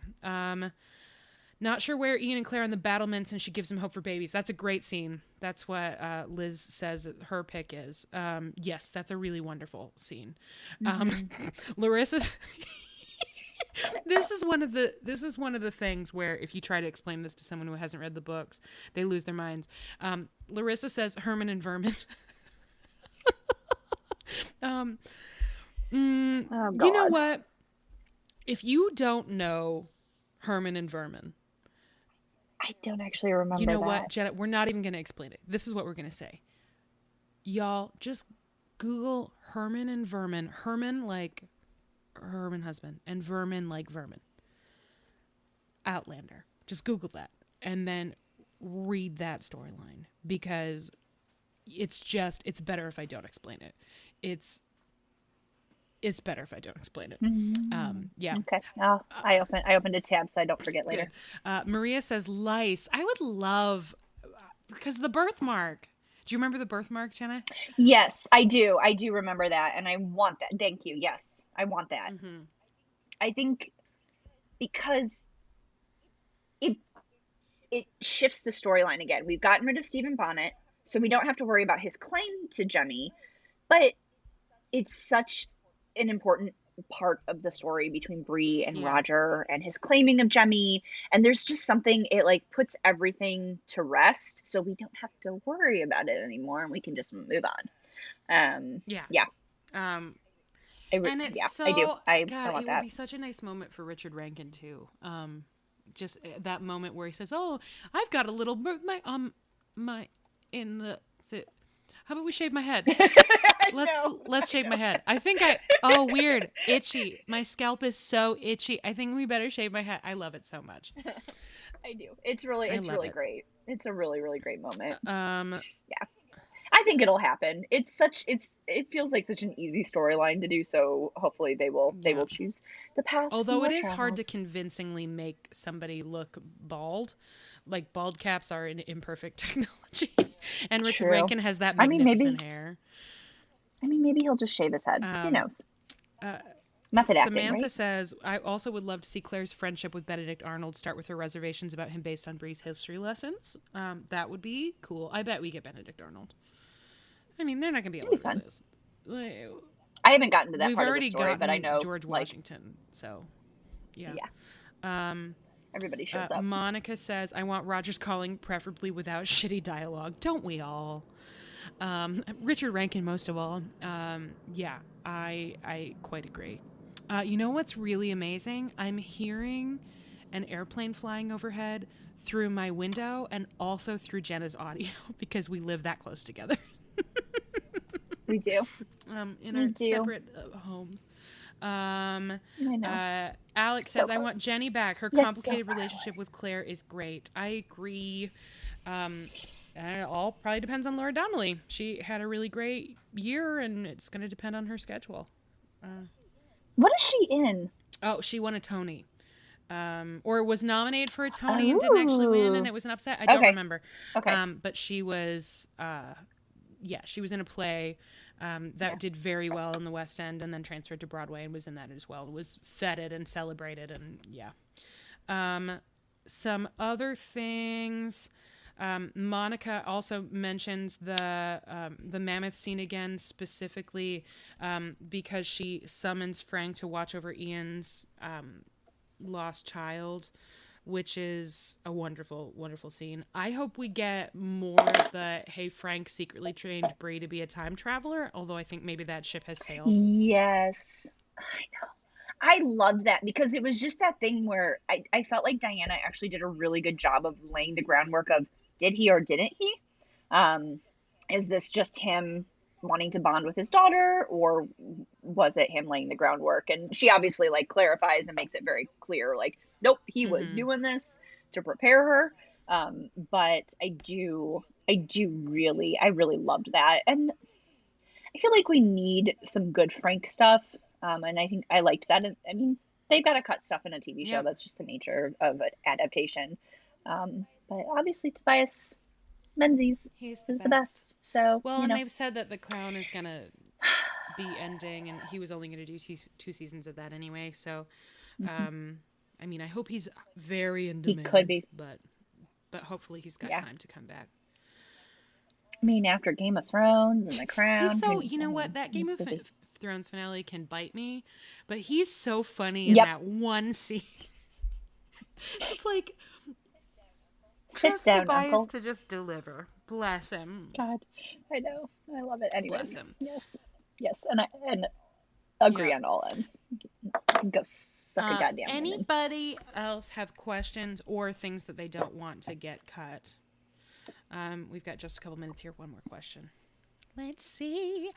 Not sure where Ian and Claire are on the battlements, and she gives him hope for babies. That's a great scene. That's what Liz says her pick is. Yes, that's a really wonderful scene. Larissa, this is one of the things where if you try to explain this to someone who hasn't read the books, they lose their minds. Larissa says Herman and Vermin. You know what? If you don't know Herman and Vermin, I don't actually remember. You know what, Jenna? We're not even going to explain it. This is what we're going to say. Y'all, just Google Herman and Vermin. Herman like Herman husband, and Vermin like vermin. Outlander. Just Google that, and then read that storyline, because it's better if I don't explain it. It's better if I don't explain it. Yeah. Okay. I opened a tab so I don't forget later. Maria says lice. I would love, because the birthmark. Do you remember the birthmark, Jenna? Yes, I do. I do remember that, and I want that. Thank you. Yes, I want that. Mm-hmm. I think because it shifts the storyline again. We've gotten rid of Stephen Bonnet, so we don't have to worry about his claim to Jemmy, but it's such an important part of the story between Bree and Roger and his claiming of Jemmy, and there's just something, it like puts everything to rest, so we don't have to worry about it anymore, and we can just move on. I do. I want that. It would be such a nice moment for Richard Rankin too. Just that moment where he says, "Oh, I've got a little my in the." How about we shave my head? Let's shave my head. I think weird, itchy. My scalp is so itchy. I think we better shave my head. I love it so much. I do. It's really great. It's a really, really great moment. Yeah. I think it'll happen. It feels like such an easy storyline to do, so hopefully they will choose the path. Although it is hard to convincingly make somebody look bald. Like, bald caps are an imperfect technology. And Richard Rankin has that magnificent hair. Maybe he'll just shave his head. Who knows? Method acting, Samantha right? says, I also would love to see Claire's friendship with Benedict Arnold start with her reservations about him based on Bree's history lessons. That would be cool. I bet we get Benedict Arnold. I mean, they're not going to be able to do this. I haven't gotten to that part of the story, but I know George Washington, so yeah. Everybody shows up. Monica says, I want Roger's calling, preferably without shitty dialogue. Don't we all? Richard Rankin, most of all. Yeah, I quite agree. You know what's really amazing? I'm hearing an airplane flying overhead through my window and also through Jenna's audio because we live that close together. We do. In our separate homes. I know. Alex So says, I close. want Jenny back. Her Yet so complicated far relationship with Claire is great. I agree. And it all probably depends on Laura Donnelly. She had a really great year, and it's going to depend on her schedule. What is she in? Oh, she won a Tony. Or was nominated for a Tony and didn't actually win, and Oh. it was an upset. I don't Okay. remember. Okay. But she was, she was in a play that Yeah. did very well in the West End, and then transferred to Broadway and was in that as well. It was feted and celebrated, and yeah. Some other things. Monica also mentions the mammoth scene again, specifically because she summons Frank to watch over Ian's lost child, which is a wonderful, wonderful scene. I hope we get more of the, hey, Frank secretly trained Bree to be a time traveler, although I think maybe that ship has sailed. Yes. I know. I loved that because it was just that thing where I felt like Diana actually did a really good job of laying the groundwork of did he or didn't he? Um, is this just him wanting to bond with his daughter, or was it him laying the groundwork? And she obviously like clarifies and makes it very clear, like, nope, he was Mm-hmm. doing this to prepare her. But I really loved that. And I feel like we need some good Frank stuff. And I think I liked that. I mean, they've got to cut stuff in a TV show. Yep. That's just the nature of an adaptation. But obviously, Tobias Menzies He's is the best. So, Well, and they've said that The Crown is going to be ending, and he was only going to do two seasons of that anyway. So, I mean, I hope he's very in he demand. could be. But hopefully he's got time to come back. I mean, after Game of Thrones and The Crown. He's so, you know what? That Game of Thrones finale can bite me, but he's so funny in that one scene. Just like, sit down, Tobias Uncle. To just deliver. Bless him. God, I know. I love it. Anyways, bless him. Yes, and agree on all ends. Go suck a goddamn lemon. Anybody else have questions or things that they don't want to get cut? We've got just a couple minutes here. One more question. Let's see.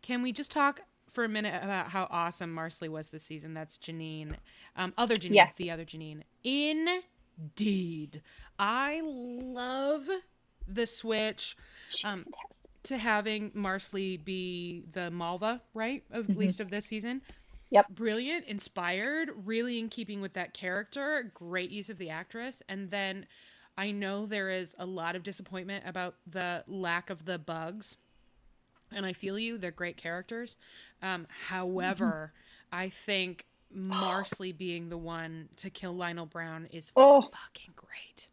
Can we just talk for a minute about how awesome Marsley was this season? That's Janine. Other Janine. Yes. The other Janine. Indeed. I love the switch to having Marsley be the Malva, right? At least of this season. Yep. Brilliant, inspired, really in keeping with that character. Great use of the actress. And then I know there is a lot of disappointment about the lack of the bugs. And I feel you. They're great characters. However, I think Marsley being the one to kill Lionel Brown is fucking great.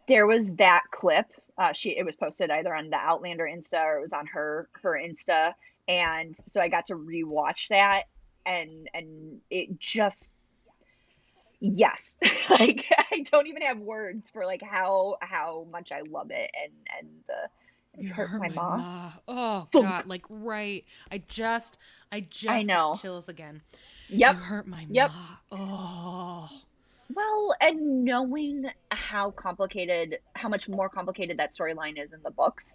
There was that clip. It was posted either on the Outlander Insta or it was on her Insta. And so I got to rewatch that and it just, yes, like I don't even have words for like how much I love it. And You hurt my ma. Oh Thunk. God, like right. I just I know. Got chills again. Yep. You hurt my ma. Oh. Well, and knowing how much more complicated that storyline is in the books,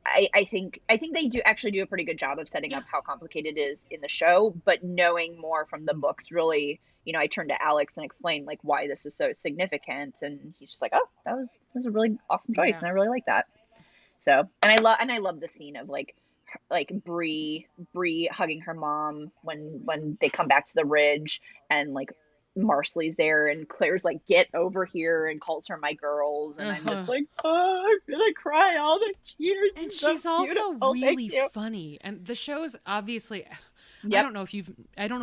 I think they do a pretty good job of setting up how complicated it is in the show, but knowing more from the books really, I turned to Alex and explained like why this is so significant, and he's just like, oh, that was a really awesome choice, and I really like that. So, and I love the scene of like Bree hugging her mom when they come back to the ridge, and like Marsley's there and Claire's like, get over here, and calls her my girls, and I'm just like, oh, I'm gonna cry all the tears. And she's also really funny, and the show's obviously I don't know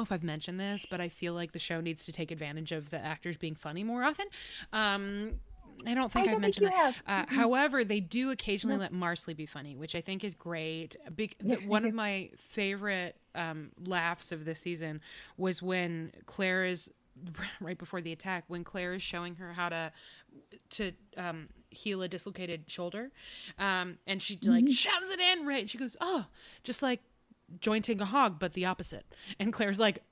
if I've mentioned this, but I feel like the show needs to take advantage of the actors being funny more often. I don't think I've mentioned that. However, they do occasionally let Marsley be funny, which I think is great. One of my favorite laughs of this season was when Claire is right before the attack, when Claire is showing her how to heal a dislocated shoulder, and she like shoves it in, right? And she goes, oh, just like jointing a hog, but the opposite. And Claire's like,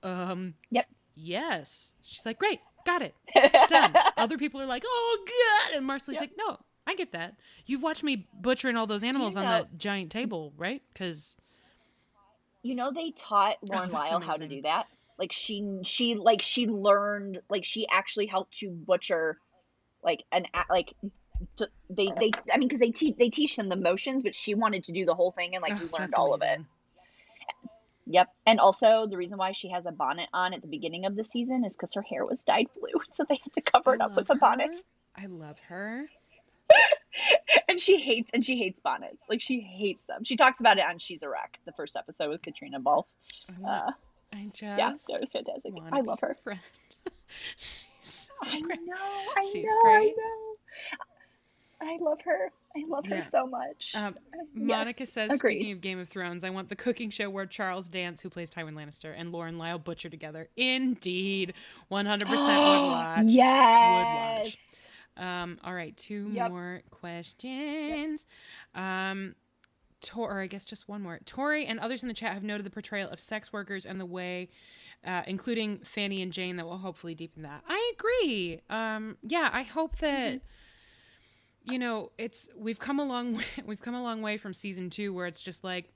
yes. She's like, great, got it, done. Other people are like, oh God, and Marsley's like, no, I get that. You've watched me butchering all those animals on that giant table, right? Because they taught Oh, Lauren that's Lyle how to amazing. do that. Like she learned, like she actually helped to butcher like they I mean, because they teach them the motions, but she wanted to do the whole thing and like Oh, learned that's all of it. amazing. Yep. And also the reason why she has a bonnet on at the beginning of the season is because her hair was dyed blue, so they had to cover I it up love with a bonnet. her. I love her. And she hates bonnets. Like she hates them. She talks about it on She's a Wreck, the first episode with Katrina Balfe. I want. Uh, I yeah, that just was fantastic. want to I be love her her. friend. She's so I great. know, I She's know, I great. know. I love her. I love her Yeah. so much. Yes, Monica says, agreed. speaking of Game of Thrones, I want the cooking show where Charles Dance, who plays Tywin Lannister, and Lauren Lyle butcher together. Indeed. 100% would watch. Would Yes. watch. All right, two Yep. more questions. Or I guess just one more. Tori and others in the chat have noted the portrayal of sex workers and the way, including Fanny and Jane, that will hopefully deepen that. I agree. Yeah, I hope that we've come a long way. We've come a long way from season 2, where it's just like,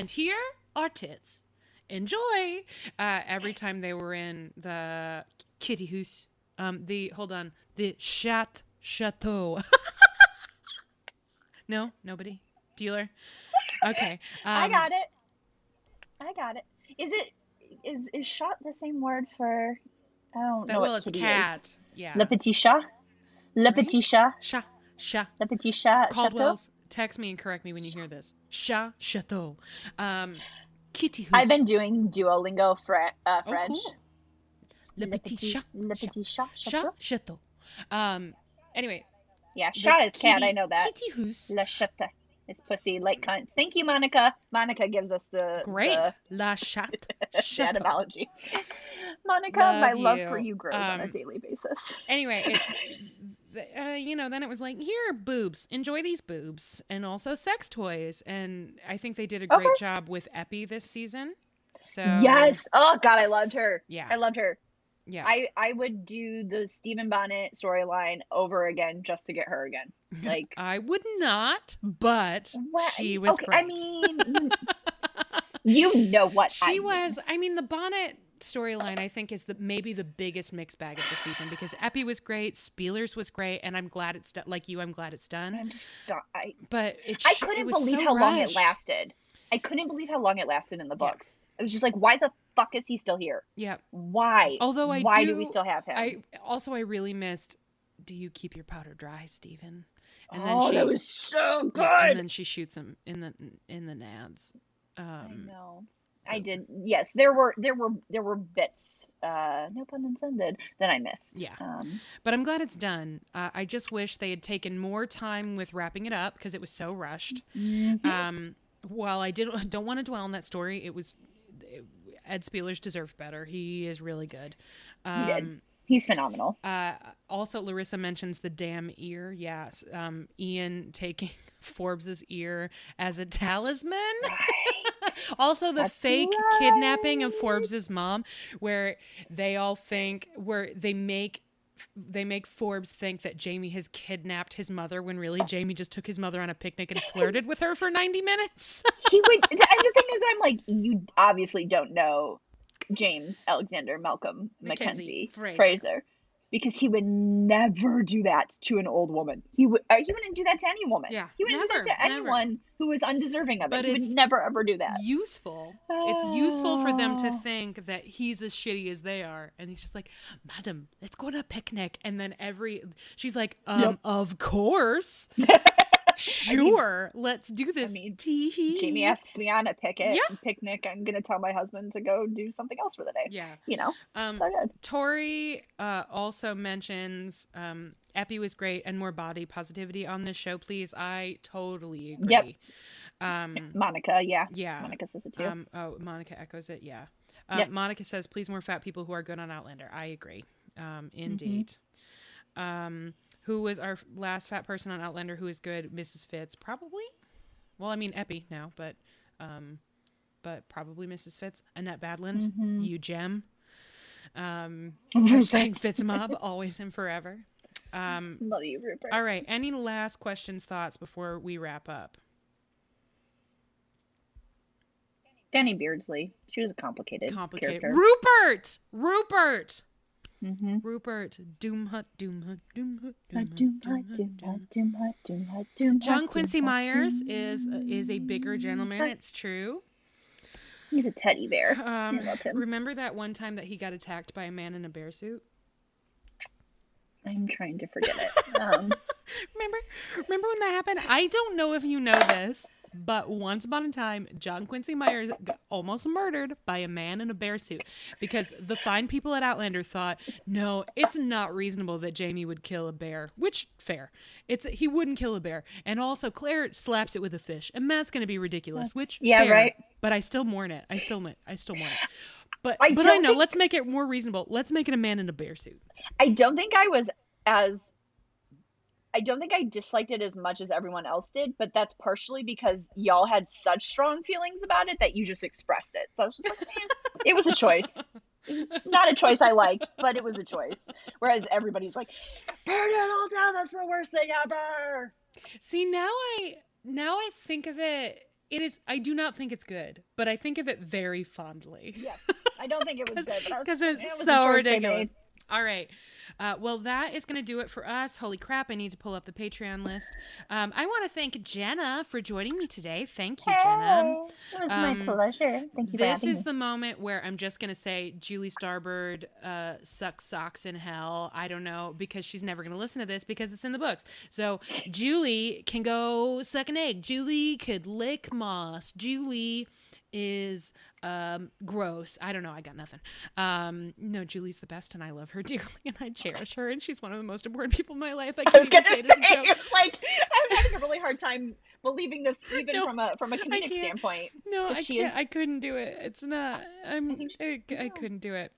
here are tits. Enjoy. Every time they were in the kitty house, the chateau. No, nobody. Bueller. Okay. I got it. Is shot the same word for, I don't know Well, what it's kitty cat. is. Yeah. Le petit chat? Le Right? petit chat? Sha. Le petit chat chateau? Caldwell's, text me and correct me when you hear this. Chateau. Kitty house. I've been doing Duolingo French. Oh, cool. Le petit chat. Le petit chat Chateau. Anyway. Yeah, chat is cat. I know that. Kitty house. Le chateau is pussy like cunt. Thank you, Monica. Monica gives us the La chatte. the etymology. Monica, my love for you grows on a daily basis. Anyway, it's then it was like, here are boobs, enjoy these boobs, and also sex toys, and I think they did a great job with Epi this season. So yes, oh god, I loved her. Yeah, I loved her. Yeah, I would do the Stephen Bonnet storyline over again just to get her again. Like I would not, but she was great. I mean, you know what she was. I mean, the Bonnet storyline, I think, is maybe the biggest mixed bag of the season, because Epi was great, Spielers was great, and I'm glad it's done. Like you, I'm glad it's done. I'm just I couldn't believe how long it lasted. I couldn't believe how long it lasted in the books. Yeah. I was just like, why the fuck is he still here? Yeah. Why? Although why do we still have him? I really missed, do you keep your powder dry, Stephen? And then that was so good. Yeah, and then she shoots him in the nads. I know. I did. Yes, there were bits, no pun intended, that I missed. Yeah. But I'm glad it's done. I just wish they had taken more time with wrapping it up, because it was so rushed. Mm-hmm. While I don't want to dwell on that story, Ed Spielers deserved better. He is really good. He did. He's phenomenal. Also, Larissa mentions the damn ear. Yes. Ian taking Forbes's ear as a talisman. Right. Also, the fake kidnapping of Forbes's mom, where they all think, where they make Forbes think that Jamie has kidnapped his mother, when really Jamie just took his mother on a picnic and flirted with her for 90 minutes. He would, and the thing is, I'm like, you obviously don't know James Alexander Malcolm Mackenzie Fraser, because he would never do that to an old woman. He wouldn't do that to any woman. Yeah, he wouldn't do that to anyone who was undeserving of it. He would never ever do that. Useful. It's useful for them to think that he's as shitty as they are, and he's just like, "Madam, let's go on a picnic." And then she's like, "Of course." Sure, let's do this. Jamie asks me on a picnic. I'm gonna tell my husband to go do something else for the day. Yeah, so good. Tori also mentions Epi was great, and more body positivity on this show, please. I totally agree. Yep. Monica, yeah, Monica says it too. Monica echoes it. Yeah. Monica says, please, more fat people who are good on Outlander. I agree. Indeed. Mm-hmm. Who was our last fat person on Outlander who is good? Mrs. Fitz, probably. Well, I mean Epi now, but probably Mrs. Fitz. Annette Badland, you gem. Hashtag Fitzmob, always and forever. Love you, Rupert. All right. Any last questions, thoughts before we wrap up? Danny Beardsley. She was a complicated character. Rupert. Mm-hmm. Rupert. Doom hut. Doom John Quincy Myers is a bigger gentleman. It's true. He's a teddy bear. I love him. Remember that one time that he got attacked by a man in a bear suit? I'm trying to forget it. Remember when that happened? I don't know if you know this, but once upon a time, John Quincy Myers got almost murdered by a man in a bear suit because the fine people at Outlander thought, no, it's not reasonable that Jamie would kill a bear, which, fair. He wouldn't kill a bear. And also, Claire slaps it with a fish, and that's going to be ridiculous, which, yeah, fair, right. But I still mourn it. I still mourn it. But I know, let's make it more reasonable. Let's make it a man in a bear suit. I don't think I disliked it as much as everyone else did, but that's partially because y'all had such strong feelings about it that you just expressed it. So I was just like, man, it was a choice. It was not a choice I liked, but it was a choice. Whereas everybody's like, burn it all down, that's the worst thing ever. See, now I think of it, I do not think it's good, but I think of it very fondly. Yeah, I don't think it was good, because it's so ridiculous. All right. Well, that is going to do it for us. Holy crap, I need to pull up the Patreon list. I want to thank Jenna for joining me today. Thank you, Jenna. It was my pleasure. Thank you for having me. This is the moment where I'm just going to say Julie Starbird sucks socks in hell. I don't know, because she's never going to listen to this because it's in the books. So Julie can go suck an egg. Julie could lick moss. Julie is gross. I don't know. I got nothing. No, Julie's the best, and I love her dearly, and I cherish her, and she's one of the most important people in my life. I was gonna say, like, I'm having a really hard time believing this, even from a comedic standpoint. No, I can't. I couldn't do it. It's not. I couldn't do it.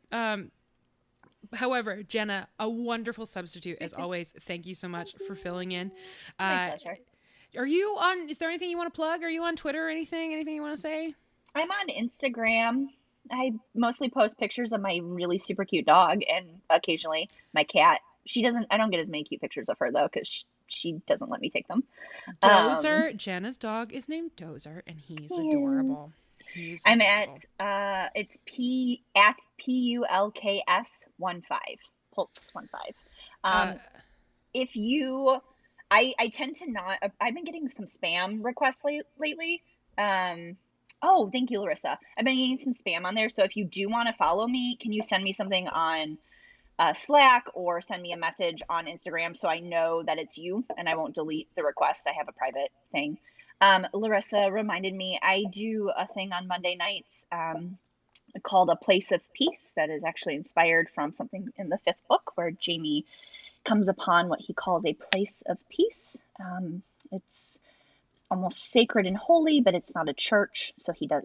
However, Jenna, a wonderful substitute as always. Thank you so much for filling in. My pleasure. Are you on? Is there anything you want to plug? Are you on Twitter or anything? Anything you want to say? I'm on Instagram. I mostly post pictures of my really super cute dog and occasionally my cat. I don't get as many cute pictures of her though, because she doesn't let me take them. Dozer, Jenna's dog is named Dozer, and he's adorable. I'm adorable. It's at PULKS 15. Pulse 15. If you, I tend to not. I've been getting some spam requests lately. Oh, thank you, Larissa. I've been getting some spam on there. So if you do want to follow me, can you send me something on Slack or send me a message on Instagram so I know that it's you and I won't delete the request. I have a private thing. Larissa reminded me I do a thing on Monday nights called A Place of Peace that is actually inspired from something in the 5th book where Jamie comes upon what he calls a place of peace. It's almost sacred and holy, but it's not a church. So he does,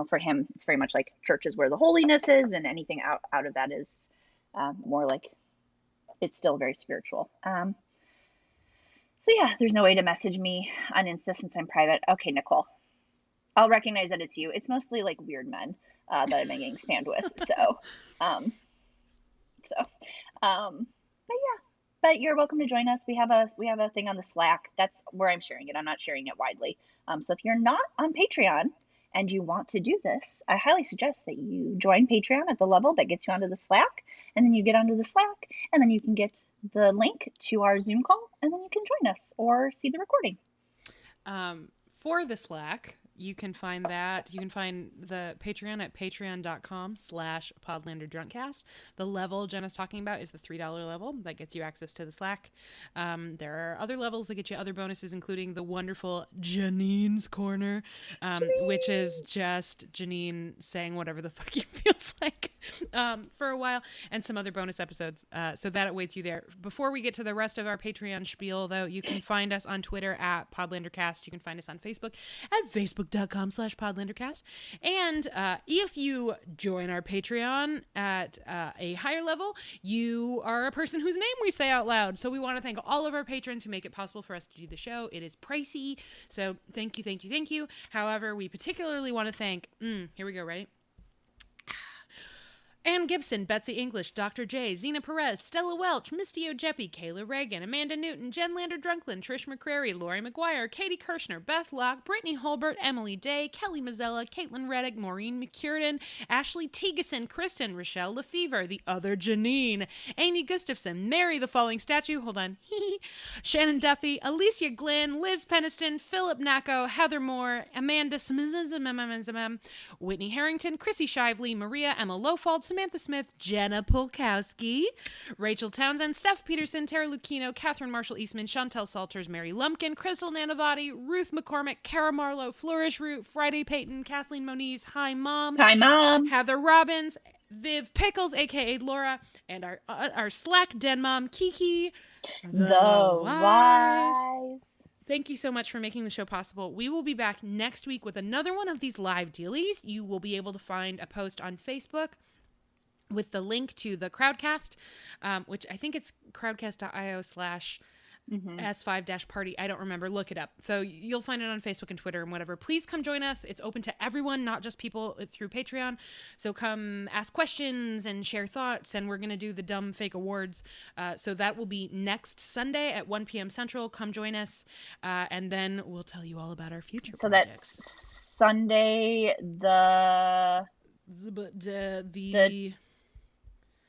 for him, it's very much like church is where the holiness is, and anything out of that is more like it's still very spiritual. So yeah, there's no way to message me on Insta since I'm private. Okay, Nicole, I'll recognize that it's you. It's mostly like weird men that I've been getting spammed with. But yeah. But you're welcome to join us. We have a thing on the Slack. That's where I'm sharing it. I'm not sharing it widely. So if you're not on Patreon and you want to do this, I highly suggest that you join Patreon at the level that gets you onto the Slack. And then you get onto the Slack, and then you can get the link to our Zoom call, and then you can join us or see the recording. For the Slack, you can find the Patreon at patreon.com/PodlanderDrunkcast. The level Jenna's talking about is the $3 level that gets you access to the Slack. There are other levels that get you other bonuses, including the wonderful Janine's Corner, which is just Janine saying whatever the fuck he feels like for a while, and some other bonus episodes. So that awaits you there. Before we get to the rest of our Patreon spiel, though, you can find us on Twitter at PodlanderCast. You can find us on Facebook at facebook.com/PodlanderCast. And if you join our Patreon at a higher level, you are a person whose name we say out loud. So we want to thank all of our patrons who make it possible for us to do the show. It is pricey. So thank you, thank you, thank you. However, we particularly want to thank, here we go, ready? Ann Gibson, Betsy English, Dr. J, Zena Perez, Stella Welch, Misty Ojepi, Kayla Reagan, Amanda Newton, Jen Lander Drunklin, Trish McCrary, Lori McGuire, Katie Kirshner, Beth Locke, Brittany Holbert, Emily Day, Kelly Mazzella, Caitlin Reddick, Maureen McCurden, Ashley Teaguson, Kristen, Rochelle Lefevre, the other Janine, Amy Gustafson, Mary the Falling Statue, hold on, Shannon Duffy, Alicia Glynn, Liz Peniston, Philip Nacco, Heather Moore, Amanda Whitney Harrington, Chrissy Shively, Maria Emma Lowfold, Samantha Smith, Jenna Polkowski, Rachel Townsend, Steph Peterson, Tara Lucchino, Catherine Marshall Eastman, Chantel Salters, Mary Lumpkin, Crystal Nanavati, Ruth McCormick, Kara Marlowe, Flourish Root, Friday Payton, Kathleen Moniz, Hi Mom, Hi, Mom. Heather Robbins, Viv Pickles, aka Laura, and our Slack den mom, Kiki, the Wise. Thank you so much for making the show possible. We will be back next week with another one of these live dealies. You will be able to find a post on Facebook with the link to the Crowdcast, which I think it's crowdcast.io/S5-party. I don't remember. Look it up. So you'll find it on Facebook and Twitter and whatever. Please come join us. It's open to everyone, not just people through Patreon. So come ask questions and share thoughts. And we're going to do the dumb fake awards. So that will be next Sunday at 1 p.m. Central. Come join us. And then we'll tell you all about our future projects. That's Sunday the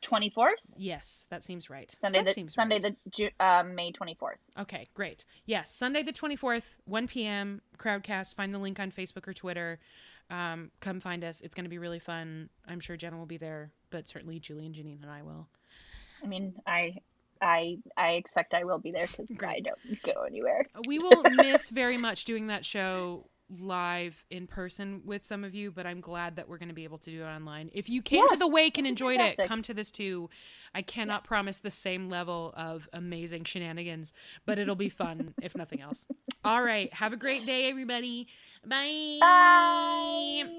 24th? Yes, that seems right. Sunday May 24th. Okay, great. Yes, Sunday the 24th, 1 p.m., Crowdcast. Find the link on Facebook or Twitter. Come find us. It's going to be really fun. I'm sure Jenna will be there, but certainly Julie and Janine and I will. I mean, I expect I will be there because I don't go anywhere. We will miss very much doing that show live in person with some of you, but I'm glad that we're going to be able to do it online. If you came to the Wake and enjoyed it, come to this too. I cannot promise the same level of amazing shenanigans, but it'll be fun if nothing else. All right. Have a great day, everybody. Bye. Bye.